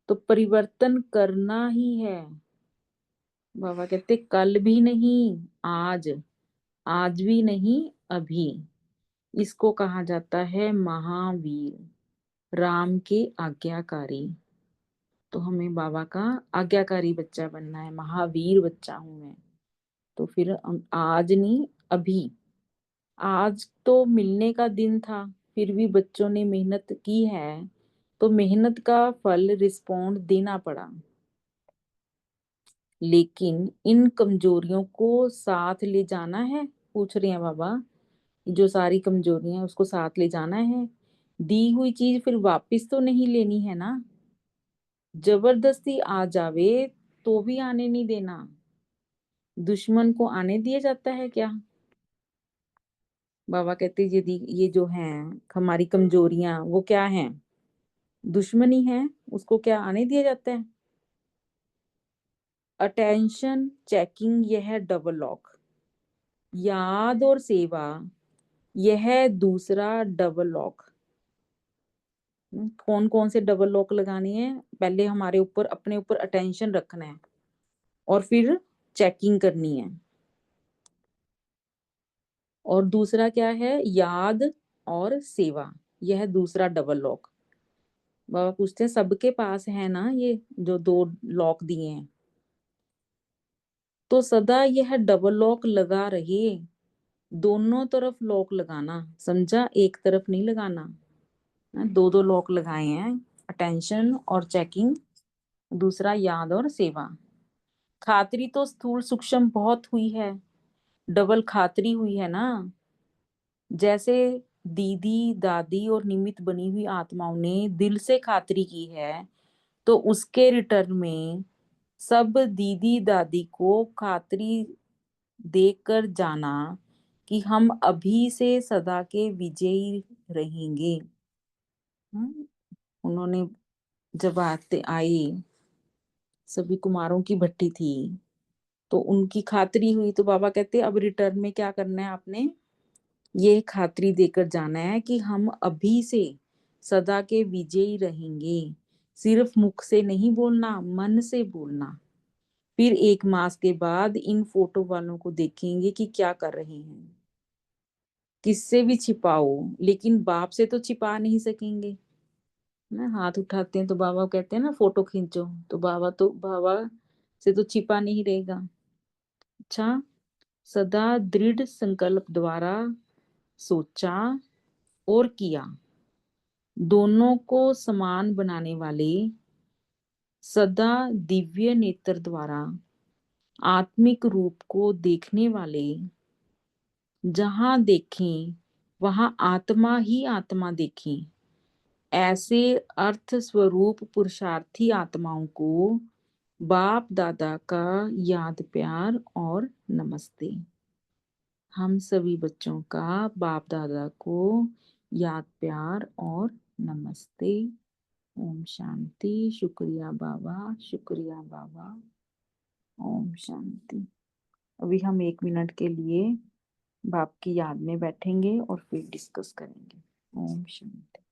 तो परिवर्तन करना ही है। बाबा कहते कल भी नहीं, आज, आज भी नहीं, अभी। इसको कहा जाता है महावीर, राम के आज्ञाकारी। तो हमें बाबा का आज्ञाकारी बच्चा बनना है, महावीर बच्चा हूं मैं। तो फिर आज नहीं, अभी। आज तो मिलने का दिन था, फिर भी बच्चों ने मेहनत की है, तो मेहनत का फल रिस्पॉन्ड देना पड़ा। लेकिन इन कमजोरियों को साथ ले जाना है, पूछ रहे हैं बाबा। जो सारी कमजोरियां उसको साथ ले जाना है। दी हुई चीज फिर वापस तो नहीं लेनी है ना। जबरदस्ती आ जावे तो भी आने नहीं देना। दुश्मन को आने दिया जाता है क्या? बाबा कहते यदि ये जो हैं हमारी कमजोरियां वो क्या हैं? दुश्मनी है, उसको क्या आने दिया जाता है? अटेंशन चेकिंग यह है डबल लॉक, याद और सेवा यह है दूसरा डबल लॉक। कौन कौन से डबल लॉक लगाने हैं? पहले हमारे ऊपर अपने ऊपर अटेंशन रखना है और फिर चेकिंग करनी है। और दूसरा क्या है? याद और सेवा, यह है दूसरा डबल लॉक। बाबा पूछते हैं सबके पास है ना ये जो दो लॉक दिए हैं? तो सदा यह डबल लॉक लगा रहे, दोनों तरफ लॉक लगाना, समझा? एक तरफ नहीं लगाना। दो दो लॉक लगाए हैं, अटेंशन और चेकिंग, दूसरा याद और सेवा। खातरी तो स्थूल सूक्ष्म बहुत हुई है, डबल खातरी हुई है ना। जैसे दीदी दादी और निमित्त बनी हुई आत्माओं ने दिल से खातरी की है, तो उसके रिटर्न में सब दीदी दादी को खातरी देकर जाना कि हम अभी से सदा के विजयी रहेंगे। हम्म, उन्होंने जब आते आई, सभी कुमारों की भट्टी थी, तो उनकी खातरी हुई, तो बाबा कहते अब रिटर्न में क्या करना है आपने? ये खातरी देकर जाना है कि हम अभी से सदा के विजयी रहेंगे। सिर्फ मुख से नहीं बोलना, मन से बोलना। फिर 1 मास के बाद इन फोटो वालों को देखेंगे कि क्या कर रहे हैं। किससे भी छिपाओ, लेकिन बाप से तो छिपा नहीं सकेंगे ना। हाथ उठाते हैं तो बाबा कहते हैं ना फोटो खींचो, तो बाबा से तो छिपा नहीं रहेगा। अच्छा, सदा दृढ़ संकल्प द्वारा सोचा और किया, दोनों को समान बनाने वाले, सदा दिव्य नेत्र द्वारा आत्मिक रूप को देखने वाले, जहां देखें वहां आत्मा ही आत्मा देखें, ऐसे अर्थ स्वरूप पुरुषार्थी आत्माओं को बाप दादा का याद प्यार और नमस्ते। हम सभी बच्चों का बाप दादा को याद प्यार और नमस्ते। ओम शांति। शुक्रिया बाबा, शुक्रिया बाबा। ओम शांति। अभी हम 1 मिनट के लिए बाप की याद में बैठेंगे और फिर डिस्कस करेंगे। ओम शांति।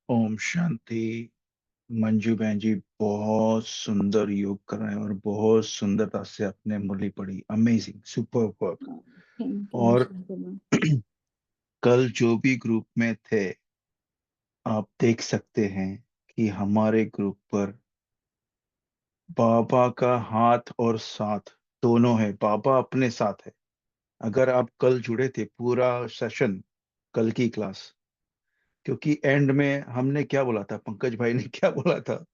ओम शांति। मंजू बहन जी बहुत सुंदर योग कर रहे हैं और बहुत सुंदरता से अपने मुरली पढ़ी। Amazing, super work. Thank you और बाबा। कल जो भी ग्रुप में थे, आप देख सकते हैं कि हमारे ग्रुप पर बाबा का हाथ और साथ दोनों है। बाबा अपने साथ है। अगर आप कल जुड़े थे पूरा सेशन, कल की क्लास, क्योंकि एंड में हमने क्या बोला था, पंकज भाई ने क्या बोला था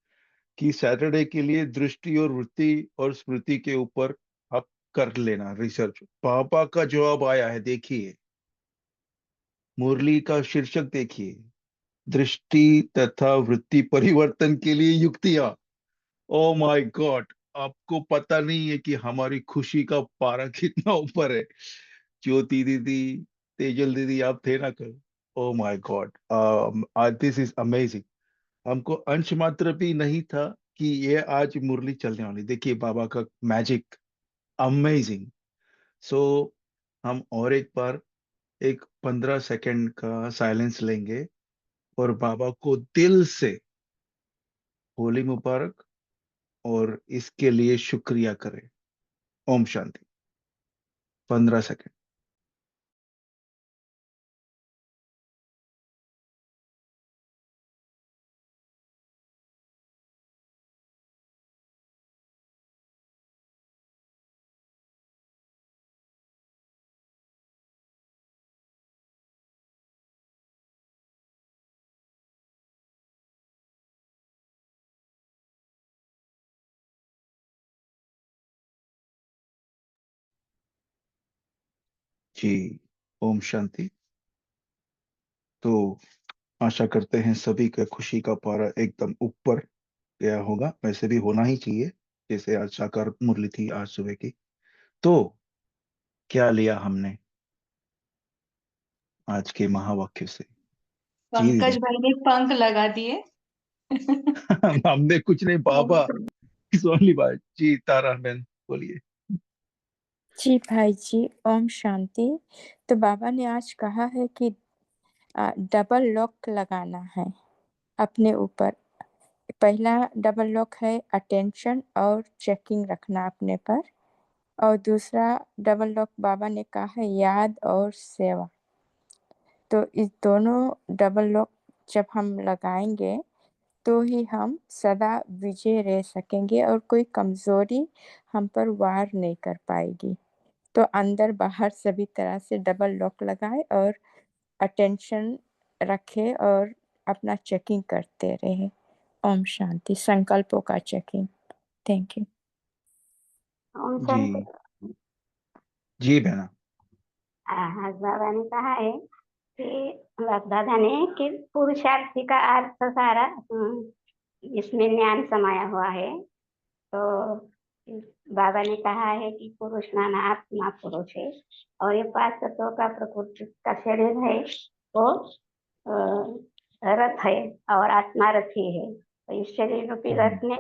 कि सैटरडे के लिए दृष्टि और वृत्ति और स्मृति के ऊपर आप कर लेना रिसर्च। पापा का जवाब आया है, देखिए मुरली का शीर्षक देखिए, दृष्टि तथा वृत्ति परिवर्तन के लिए युक्तियां। ओ माय गॉड, आपको पता नहीं है कि हमारी खुशी का पारा कितना ऊपर है। ज्योति दीदी, तेजल दीदी, आप थे ना कल? Oh my God, this is amazing. हमको अंश मात्र भी नहीं था कि ये आज मुरली चलने वाली। देखिए बाबा का मैजिक, अमेजिंग। सो हम और एक बार एक 15 सेकंड का साइलेंस लेंगे और बाबा को दिल से होली मुबारक, और इसके लिए शुक्रिया करें। ओम शांति। 15 सेकंड। जी, ओम शांति। तो आशा करते हैं सभी का खुशी का पारा एकदम ऊपर गया होगा। वैसे भी होना ही चाहिए, जैसे आज साकार मुरली थी आज सुबह की। तो क्या लिया हमने आज के महावाक्य से? जी पंकज दीदी। भाई ने पंख लगा दिए। हमने कुछ नहीं बाबा, इस ओनली बात। जी तारा बहन बोलिए। जी भाई जी, ओम शांति। तो बाबा ने आज कहा है कि डबल लॉक लगाना है अपने ऊपर। पहला डबल लॉक है अटेंशन और चेकिंग रखना अपने पर, और दूसरा डबल लॉक बाबा ने कहा है याद और सेवा। तो इस दोनों डबल लॉक जब हम लगाएंगे तो ही हम सदा विजय रह सकेंगे और कोई कमजोरी हम पर वार नहीं कर पाएगी। तो अंदर बाहर सभी तरह से डबल लॉक लगाए और अटेंशन रखे और अपना चेकिंग करते रहे। ओम शांति। संकल्पों का चेकिंग। Thank you. ओम जी शांति। जी बहना। आज बाबा ने कहा है कि बाप दादा ने कि पुरुषार्थी का अर्थ सारा इसमें ज्ञान समाया हुआ है। तो बाबा ने कहा है कि पुरुष माना आत्मा पुरुष है, और ये 5 तत्वों का प्रकृति का शरीर है वो रथ है, और आत्मा रथी है। तो इस शरीर रूपी रथ में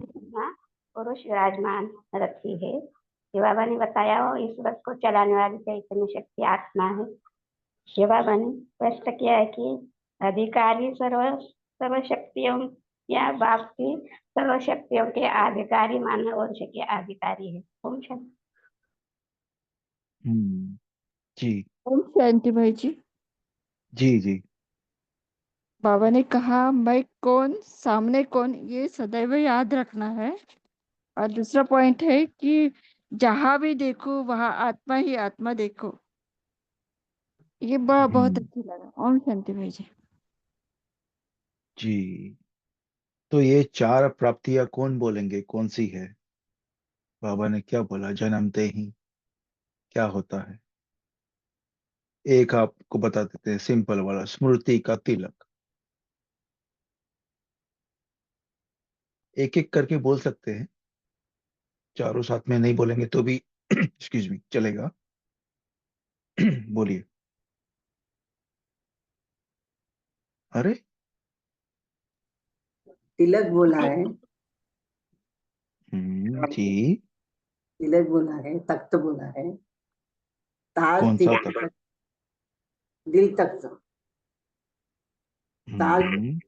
पुरुष विराजमान रथी है। ये बाबा ने बताया हो इस रथ को चलाने वाली चैतन्य शक्ति आत्मा है। ये बाबा ने स्पष्ट किया है कि अधिकारी सर्व शक्तियों या बाप की सर्व शक्तियों के अधिकारी मानव वंश के अधिकारी है। ओम शांति। जी ओम शांति भाई जी। जी जी। बाबा ने कहा मैं कौन सामने कौन ये सदैव याद रखना है। और दूसरा पॉइंट है कि जहां भी देखो वहां आत्मा ही आत्मा देखो। ये बहुत हम्म। अच्छा लगा। ओम शांति भाई जी। जी। तो ये 4 प्राप्तियां कौन बोलेंगे, कौन सी है? बाबा ने क्या बोला जन्मते ही क्या होता है? एक आपको बता देते हैं, सिंपल वाला, स्मृति का तिलक। एक एक करके बोल सकते हैं, चारों साथ में नहीं बोलेंगे तो भी एक्सक्यूज मी चलेगा। बोलिए। अरे तिलक बोला है, जी। तिलक बोला है, तख्त बोला है, ताज कौन सा तक? तिलक, दिल तख्त, ताज हम्म।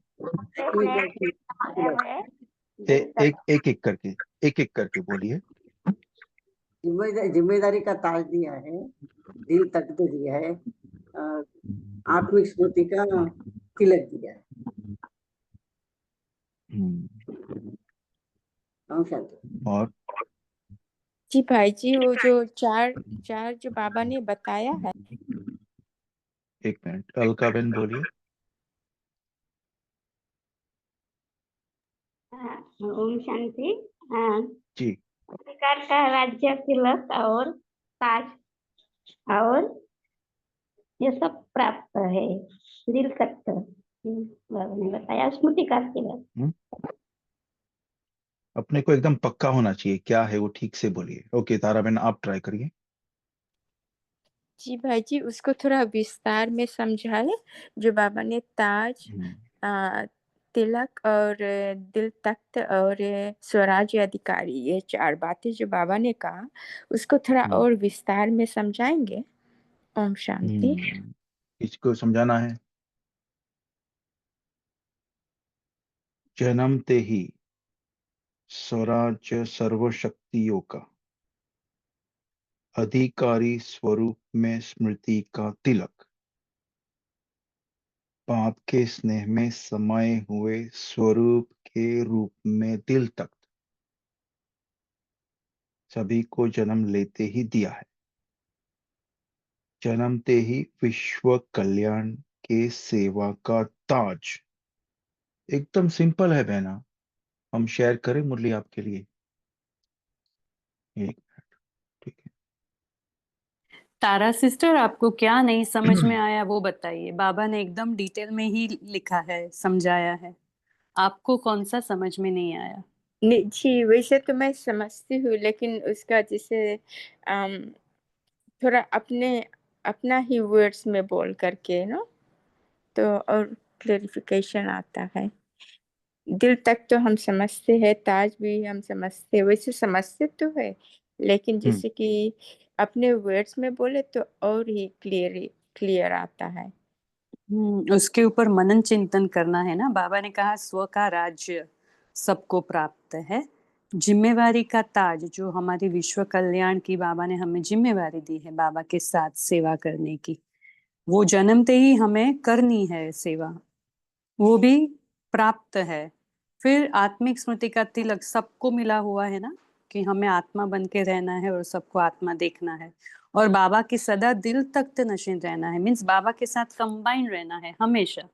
तिलक। एक एक एक करके, एक एक करके बोलिए। जिम्मेदारी का ताज दिया है, दिल तख्त दिया है, आत्मिक स्मृति का तिलक दिया है। ओम शांति। और जी भाई जी, वो जो चार चार जो बाबा ने बताया है। एक मिनट, अलका बहन बोलिए। ओम शांति। हाँ, जी। प्रकार का राज्य तिलक और ताज और ये सब प्राप्त है। दिल तक बाबा ने बताया स्मृति का तिलक। हम्म, अपने को एकदम पक्का होना चाहिए क्या है वो, ठीक से बोलिए। ओके तारा बहन आप ट्राई करिए। जी भाई जी, उसको थोड़ा विस्तार में समझाए। जो बाबा ने ताज, आ, तिलक और दिल तख्त और स्वराज्य अधिकारी, ये 4 बातें जो बाबा ने कहा, उसको थोड़ा और विस्तार में समझाएंगे। ओम शांति। इसको समझाना है। जन्मते ही स्वराज्य सर्वशक्तियों का, अधिकारी स्वरूप में स्मृति का तिलक, बाप के स्नेह में समाये हुए स्वरूप के रूप में दिल तख्त, सभी को जन्म लेते ही दिया है, जन्मते ही विश्व कल्याण के सेवा का ताज। एकदम सिंपल है बहना। हम शेयर करें मुरली आपके लिए? एक मिनट, ठीक है। तारा सिस्टर, आपको क्या नहीं समझ में आया वो बताइए। बाबा ने एकदम डिटेल में ही लिखा है, समझाया है। आपको कौन सा समझ में नहीं आया? नहीं जी, वैसे तो मैं समझती हूँ, लेकिन उसका जैसे थोड़ा अपना ही वर्ड्स में बोल करके तो और क्लेरिफिकेशन आता है। दिल तक तो हम समझते हैं, ताज भी हम समझते हैं, वैसे समझते तो है, लेकिन जैसे कि अपने वर्ड्स में बोले तो और ही क्लियर आता है। उसके ऊपर मनन चिंतन करना है ना। बाबा ने कहा स्व का राज्य सबको प्राप्त है, जिम्मेवारी का ताज जो हमारी विश्व कल्याण की बाबा ने हमें जिम्मेवारी दी है, बाबा के साथ सेवा करने की, वो जन्मते ही हमें करनी है सेवा, वो भी प्राप्त है। फिर आत्मिक स्मृति का तिलक सबको मिला हुआ है ना, कि हमें आत्मा बन के रहना है और सबको आत्मा देखना है, और बाबा की सदा दिल तख्त नशीन रहना है, मीन्स बाबा के साथ कंबाइन रहना है हमेशा।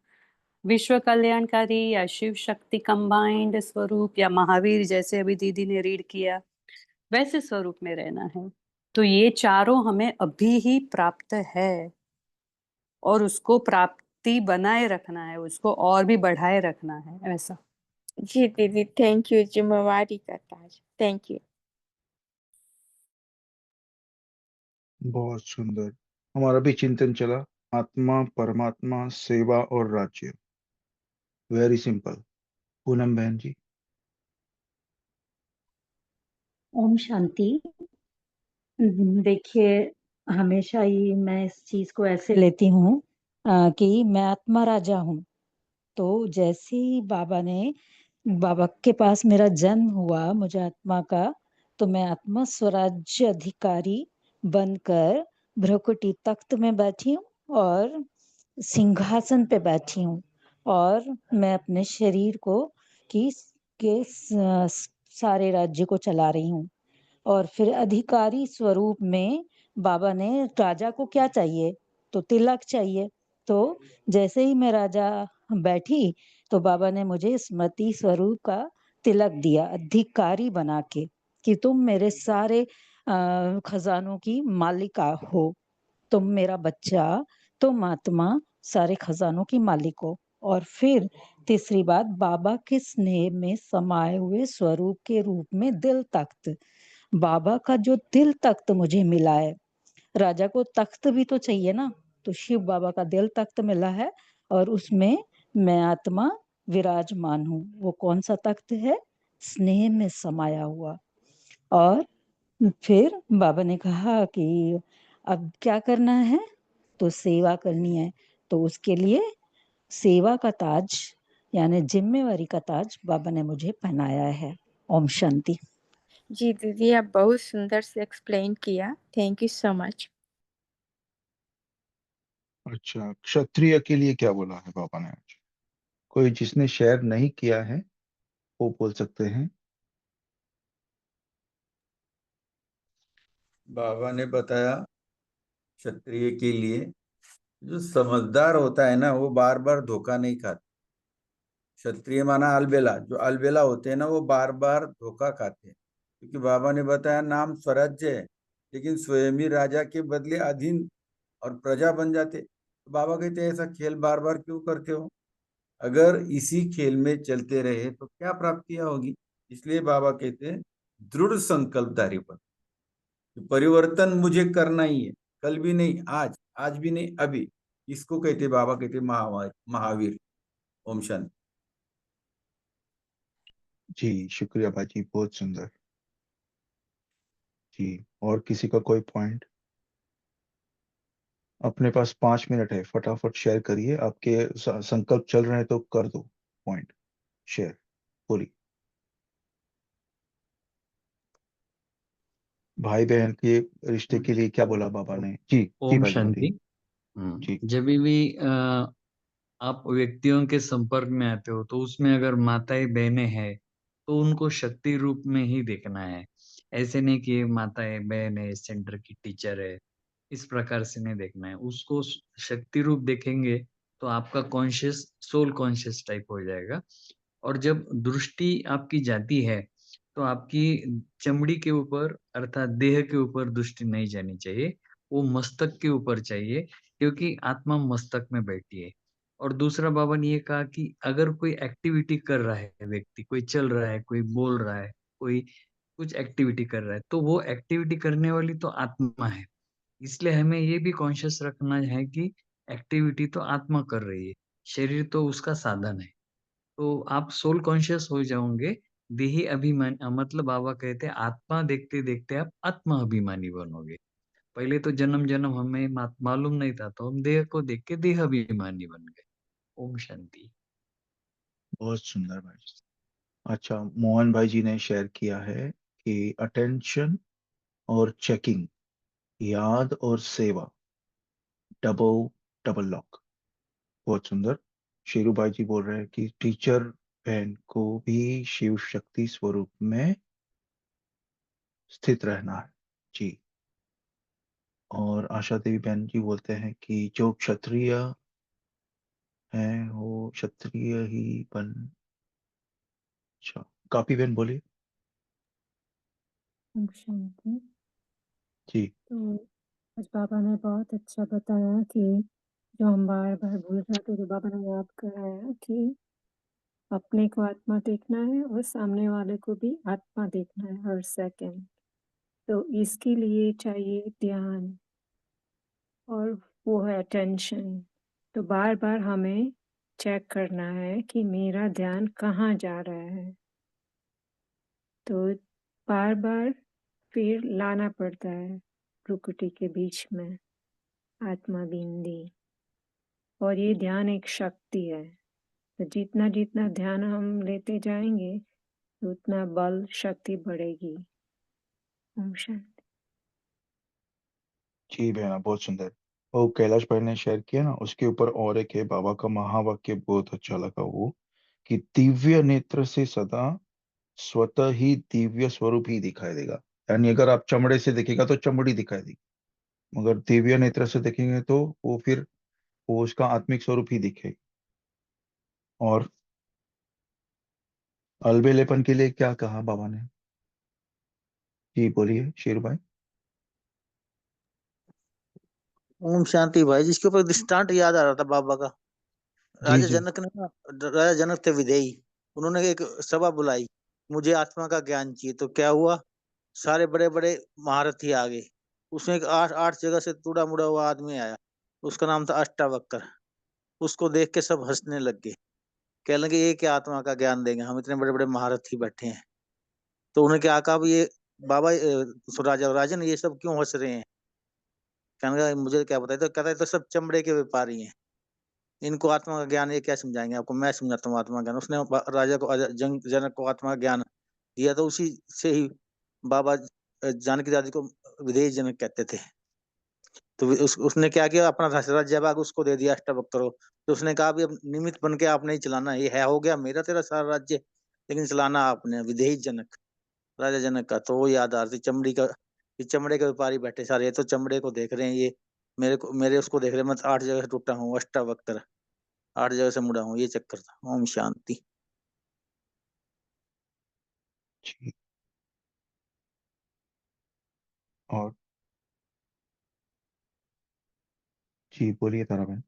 विश्व कल्याणकारी या शिव शक्ति कंबाइंड स्वरूप, या महावीर जैसे अभी दीदी ने रीड किया वैसे स्वरूप में रहना है। तो ये चारों हमें अभी ही प्राप्त है, और उसको प्राप्ति बनाए रखना है, उसको और भी बढ़ाए रखना है, ऐसा। जी दीदी, थैंक यू। जिम्मेवारी का ताज, थैंक यू। बहुत सुंदर। हमारा भी चिंतन चला, आत्मा, परमात्मा, सेवा और राज्य। Very simple. पूनम बहन जी। ओम शांति। देखिए, हमेशा ही मैं इस चीज को ऐसे लेती हूँ कि मैं आत्मा राजा हूँ। तो जैसे ही बाबा के पास मेरा जन्म हुआ, मुझे आत्मा का, तो मैं आत्मा स्वराज्य अधिकारी बनकर भ्रकुटी तख्त में बैठी हूँ और सिंहासन पे बैठी हूँ, और मैं अपने शरीर के सारे राज्य को चला रही हूँ। और फिर अधिकारी स्वरूप में बाबा ने, राजा को क्या चाहिए? तो तिलक चाहिए। तो जैसे ही मैं राजा बैठी तो बाबा ने मुझे स्मृति स्वरूप का तिलक दिया, अधिकारी बना के, कि तुम मेरे सारे खजानों की मालिका हो, तुम मेरा बच्चा, तुम आत्मा सारे खजानों की मालिक हो। और फिर तीसरी बात, बाबा के स्नेह में समाये हुए स्वरूप के रूप में दिल तख्त, बाबा का जो दिल तख्त मुझे मिला है। राजा को तख्त भी तो चाहिए ना, तो शिव बाबा का दिल तख्त मिला है, और उसमें मैं आत्मा विराजमान हूँ। वो कौन सा तख्त है? स्नेह में समाया हुआ। और फिर बाबा ने कहा कि अब क्या करना है? तो सेवा करनी है। तो उसके लिए सेवा का ताज, यानी जिम्मेवारी का ताज बाबा ने मुझे पहनाया है। ओम शांति। जी दीदी, आप बहुत सुंदर से एक्सप्लेन किया, थैंक यू सो मच। अच्छा, क्षत्रिय के लिए क्या बोला है बाबा ने आज? कोई जिसने शेयर नहीं किया है वो बोल सकते हैं। बाबा ने बताया क्षत्रिय के लिए, जो समझदार होता है ना वो बार बार धोखा नहीं खाता। क्षत्रिय माना अलबेला, जो अलबेला होते हैं ना वो बार बार धोखा खाते हैं, क्योंकि बाबा ने बताया नाम स्वराज्य है, लेकिन स्वयं ही राजा के बदले अधीन और प्रजा बन जाते। तो बाबा कहते हैं ऐसा खेल बार बार क्यों करते हो? अगर इसी खेल में चलते रहे तो क्या प्राप्तियां होगी? इसलिए बाबा कहते हैं दृढ़ संकल्पधारी बन, परिवर्तन मुझे करना ही है, कल भी नहीं, आज भी नहीं, अभी। इसको कहते बाबा कहते महावीर। ओम शांति। जी शुक्रिया बाजी, बहुत सुंदर जी। और किसी का कोई पॉइंट? अपने पास 5 मिनट है, फटाफट शेयर करिए। आपके संकल्प चल रहे हैं तो कर दो पॉइंट शेयर पूरी। भाई बहन के रिश्ते के लिए क्या बोला बाबा ने? जी जी ओम भाई जी शांति। बोलिए। जी जब भी आप व्यक्तियों के संपर्क में आते हो तो उसमें अगर माताएं बहनें हैं तो उनको शक्ति रूप में ही देखना है। ऐसे नहीं कि माताएं बहन है, सेंटर की टीचर है, इस प्रकार से नहीं देखना है उसको। शक्ति रूप देखेंगे तो आपका कॉन्शियस सोल कॉन्शियस टाइप हो जाएगा। और जब दृष्टि आपकी जाती है तो आपकी चमड़ी के ऊपर अर्थात देह के ऊपर दृष्टि नहीं जानी चाहिए, वो मस्तक के ऊपर चाहिए, क्योंकि आत्मा मस्तक में बैठी है। और दूसरा बाबा ने ये कहा कि अगर कोई एक्टिविटी कर रहा है व्यक्ति, कोई चल रहा है, कोई बोल रहा है, कोई कुछ एक्टिविटी कर रहा है, तो वो एक्टिविटी करने वाली तो आत्मा है। इसलिए हमें ये भी कॉन्शियस रखना है कि एक्टिविटी तो आत्मा कर रही है, शरीर तो उसका साधन है। तो आप सोल कॉन्शियस हो जाओगे। देही अभिमान मतलब बाबा कहते हैं आत्मा देखते देखते आप आत्मा अभिमानी बनोगे। पहले तो जन्म जन्म हमें मालूम नहीं था, तो हम देह को देख के देह अभिमानी बन गए। ओम शांति। बहुत सुंदर भाई। अच्छा, मोहन भाई जी ने शेयर किया है कि अटेंशन और चेकिंग, याद और सेवा, डबल डबल लॉक। बहुत सुंदर। शेरू भाई जी बोल रहे हैं कि टीचर बहन को भी शिव शक्ति स्वरूप में स्थित रहना है। जी। और आशा देवी बहन जी बोलते हैं कि जो क्षत्रिय है वो क्षत्रिय ही बन। अच्छा, काफी बहन बोलिए। ओम शांति। जी तो आज बाबा ने बहुत अच्छा बताया कि जो हम बार बार भूल जाते, तो बाबा ने याद कराया कि अपने को आत्मा देखना है और सामने वाले को भी आत्मा देखना है हर सेकंड। तो इसके लिए चाहिए ध्यान और वो है अटेंशन। तो बार बार हमें चेक करना है कि मेरा ध्यान कहाँ जा रहा है। तो बार बार फिर लाना पड़ता है प्रकृति के बीच में आत्मा बिंदी। और ये ध्यान एक शक्ति है। तो जितना जितना ध्यान हम लेते जाएंगे उतना बल शक्ति बढ़ेगी। ओम शांति। जी बहना, बहुत सुंदर। वो कैलाश भाई ने शेयर किया ना, उसके ऊपर और एक है बाबा का महावाक्य, बहुत अच्छा लगा वो, कि दिव्य नेत्र से सदा स्वतः ही दिव्य स्वरूप ही दिखाई देगा। यानी अगर आप चमड़े से देखेगा तो चमड़ी दिखाई देगी, मगर दिव्य नेत्र से देखेंगे तो वो फिर वो उसका आत्मिक स्वरूप ही दिखेगा। और अलबेलेपन के लिए क्या कहा बाबा ने? जी बोलिए शेर भाई। ओम शांति भाई, जिसके ऊपर दृष्टांत याद आ रहा था बाबा का। जी राजा जी जनक ने ना, राजा जनक थे विदेही, उन्होंने एक सभा बुलाई, मुझे आत्मा का ज्ञान चाहिए। तो क्या हुआ, सारे बड़े बड़े महारथी आ गए। उसमें एक आठ आठ जगह से टूटा मुड़ा हुआ आदमी आया, उसका नाम था अष्टावक्र। उसको देख के सब हंसने लग गए, कहने लगे ये क्या आत्मा का ज्ञान देंगे, हम इतने बड़े बड़े महारथी बैठे हैं। तो उन्हें क्या कहा, ये बाबा राजा राजन ये सब क्यों हंस रहे हैं? कहने लगा मुझे क्या पता है। तो कहता है तो सब चमड़े के व्यापारी हैं, इनको आत्मा का ज्ञान ये क्या समझाएंगे आपको, मैं समझाता हूँ आत्मा का ज्ञान। उसने राजा को जनक को आत्मा का ज्ञान दिया। तो उसी से ही बाबा जानकी दादी को विदेही जनक कहते थे। तो उसने क्या किया, अपना राज्य भाग उसको दे दिया अष्टावक्र को। तो उसने कहा भी अब निमित्त बन के आपने ही चलाना, ये है हो गया मेरा तेरा सारा राज्य, लेकिन चलाना आपने। विदेही जनक, राजा जनक का। तो वो याद आ रही चमड़ी का, ये चमड़े के व्यापारी बैठे सारे, ये तो चमड़े को देख रहे हैं, ये मेरे उसको देख रहे हैं। मैं 8 जगह से टूटा हूँ, अष्टावक्र 8 जगह से मुड़ा हूँ, ये चक्कर था। ओम शांति। जी। और जी बोलिए तारा बहन।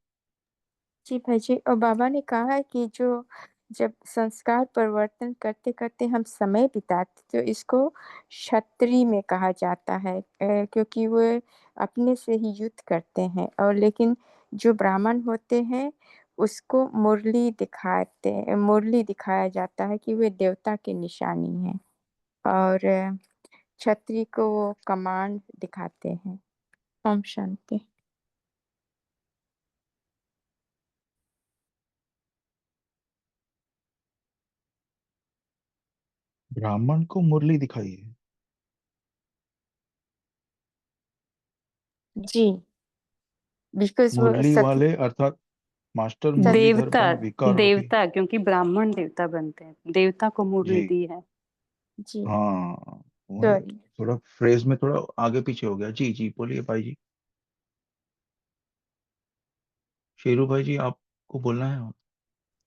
जी भाई जी। और बाबा ने कहा है कि जो जब संस्कार परिवर्तन करते करते हम समय बिताते तो इसको क्षत्रिय में कहा जाता है, क्योंकि वो अपने से ही युद्ध करते हैं। और लेकिन जो ब्राह्मण होते हैं उसको मुरली दिखाया जाता है कि वे देवता की निशानी है। और क्षत्रिय को वो कमांड दिखाते हैं। ओम शांति। ब्राह्मण को मुरली दिखाई है? जी, बिकॉज वो मुरली वाले अर्थात मास्टर मुरलीधर देवता, बन विकार रूपी। देवता, क्योंकि ब्राह्मण देवता बनते हैं, देवता को मुरली जी दी है। जी हाँ, वो सॉरी। थोड़ा फ्रेज में थोड़ा आगे पीछे हो गया। जी जी बोलिए भाई जी। शेरू भाई जी आपको बोलना है?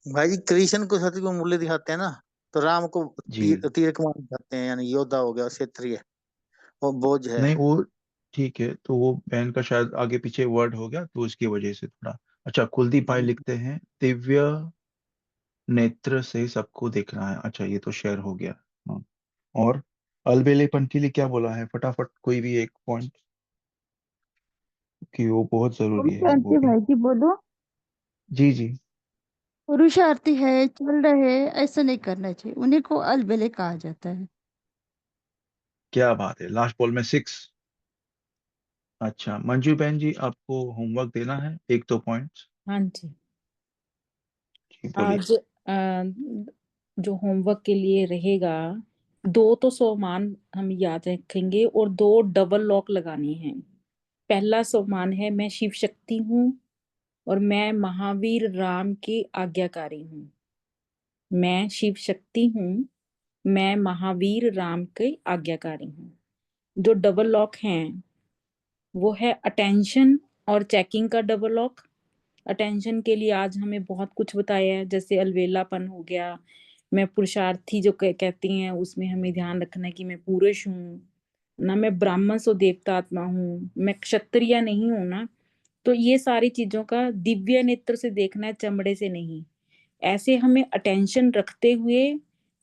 भाई जी कृष्ण को सती को मूल्य दिखाते हैं ना, तो राम को जी तीर कमान दिखाते हैं, यानी योद्धा हो गया, क्षेत्रीय वो बोझ है। नहीं वो ठीक है, तो वो बहन का शायद आगे पीछे वर्ड हो गया तो उसकी वजह से थोड़ा। अच्छा, कुलदीप भाई लिखते हैं दिव्य नेत्र से सबको देखना है। अच्छा ये तो शेयर हो गया। हाँ। और अलबेलेपन के लिए क्या बोला है? फटाफट कोई भी एक पॉइंट, कि वो बहुत ओम जरूरी है वो शांति भी। भाई जी बोलो। जी जी। पुरुषार्थी है, चल रहे, ऐसा नहीं करना चाहिए, उन्हीं को अलबेले कहा जाता है। क्या बात है, लास्ट बॉल में 6। अच्छा मंजू बहन जी आपको होमवर्क देना है 1-2 पॉइंट्स। हाँ जी। जी बोलिए। आज जो होमवर्क के लिए रहेगा, 2 तो सोमान हम याद रखेंगे और 2 डबल लॉक लगानी है। पहला सोमान है, मैं शिव शक्ति हूँ और मैं महावीर राम की आज्ञाकारी हूँ। मैं शिव शक्ति हूँ, मैं महावीर राम के आज्ञाकारी हूँ। जो डबल लॉक हैं वो है अटेंशन और चेकिंग का डबल लॉक। अटेंशन के लिए आज हमें बहुत कुछ बताया है, जैसे अलवेलापन हो गया, मैं पुरुषार्थी जो कहती हैं उसमें हमें ध्यान रखना है कि मैं पुरुष हूँ ना, मैं ब्राह्मण सो देवता आत्मा हूँ, मैं क्षत्रिय नहीं हूँ ना। तो ये सारी चीजों का दिव्य नेत्र से देखना है, चमड़े से नहीं। ऐसे हमें अटेंशन रखते हुए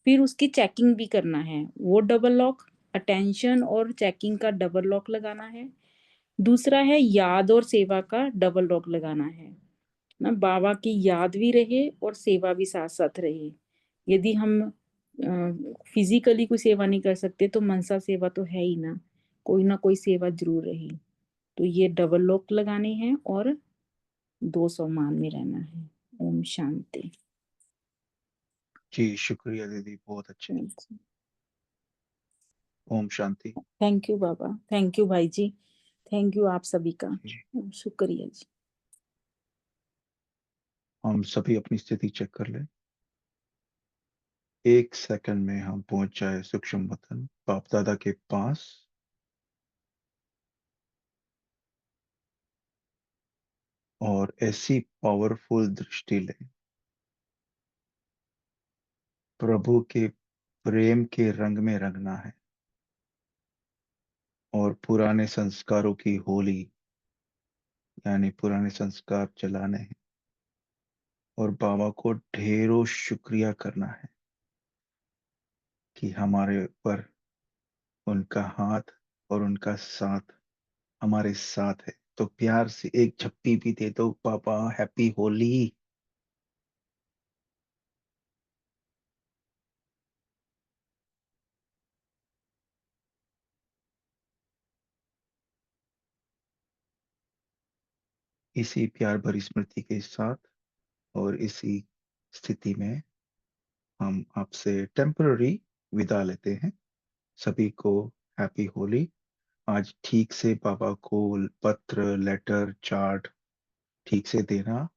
फिर उसकी चेकिंग भी करना है। वो डबल लॉक, अटेंशन और चेकिंग का डबल लॉक लगाना है। दूसरा है याद और सेवा का डबल लॉक लगाना है ना, बाबा की याद भी रहे और सेवा भी साथ साथ रहे। यदि हम फिजिकली कोई सेवा नहीं कर सकते तो मनसा सेवा तो है ही ना कोई सेवा जरूर रही। तो ये डबल लॉक लगाने हैं और 200 मान में रहना है। ओम शांति। जी शुक्रिया दीदी, बहुत अच्छे। ओम शांति। थैंक यू बाबा, थैंक यू भाई जी, थैंक यू आप सभी का, शुक्रिया जी। हम सभी अपनी स्थिति चेक कर लें। 1 सेकंड में हम पहुंच जाए सूक्ष्म वतन बाप दादा के पास। और ऐसी पावरफुल दृष्टि लें, प्रभु के प्रेम के रंग में रंगना है और पुराने संस्कारों की होली, यानी पुराने संस्कार चलाने हैं और बाबा को ढेरों शुक्रिया करना है कि हमारे ऊपर उनका हाथ और उनका साथ हमारे साथ है। तो प्यार से एक झप्पी भी दे दो, पापा हैप्पी होली। इसी प्यार भरी स्मृति के साथ और इसी स्थिति में हम आपसे टेम्पररी विदा लेते हैं। सभी को हैप्पी होली। आज ठीक से बाबा को पत्र, लेटर, चार्ट ठीक से देना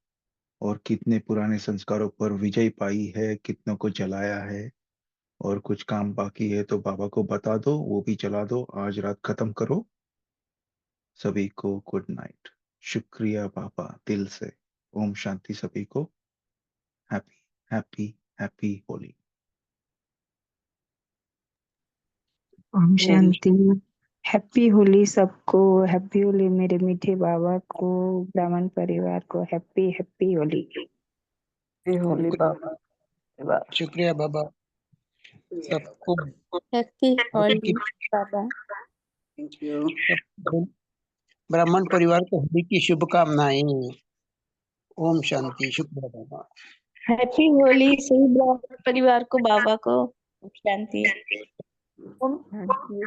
और कितने पुराने संस्कारों पर विजय पाई है, कितनों को जलाया है और कुछ काम बाकी है तो बाबा को बता दो, वो भी जला दो, आज रात खत्म करो। सभी को गुड नाइट। शुक्रिया बाबा दिल से। ओम शांति सभी को। Happy happy happy Holi. ओम शांति। हैप्पी होली सबको। हैप्पी होली मेरे मीठे बाबा को, ब्राह्मण परिवार को हैप्पी हैप्पी होली। होली बाबा। शुक्रिया बाबा सबको। हैप्पी होली की बाबा। Thank you. ब्राह्मण परिवार को होली की शुभकामनाएं। ओम शांति। शुक्रिया बाबा। हैप्पी होली सही ब्राह्मण परिवार को, बाबा को शांति। ओम शांति।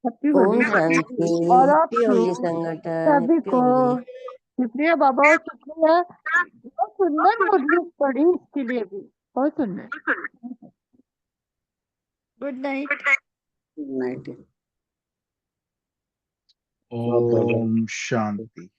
हैप्पी ओम होली शांति। और आप हैप्पी होली संगठन। सभी हैप्पी को होली। शुक्रिया बाबा, और शुक्रिया बहुत सुंदर मुरली पड़ी इसके लिए भी, बहुत सुंदर। Good night. Good night. ओम शांति।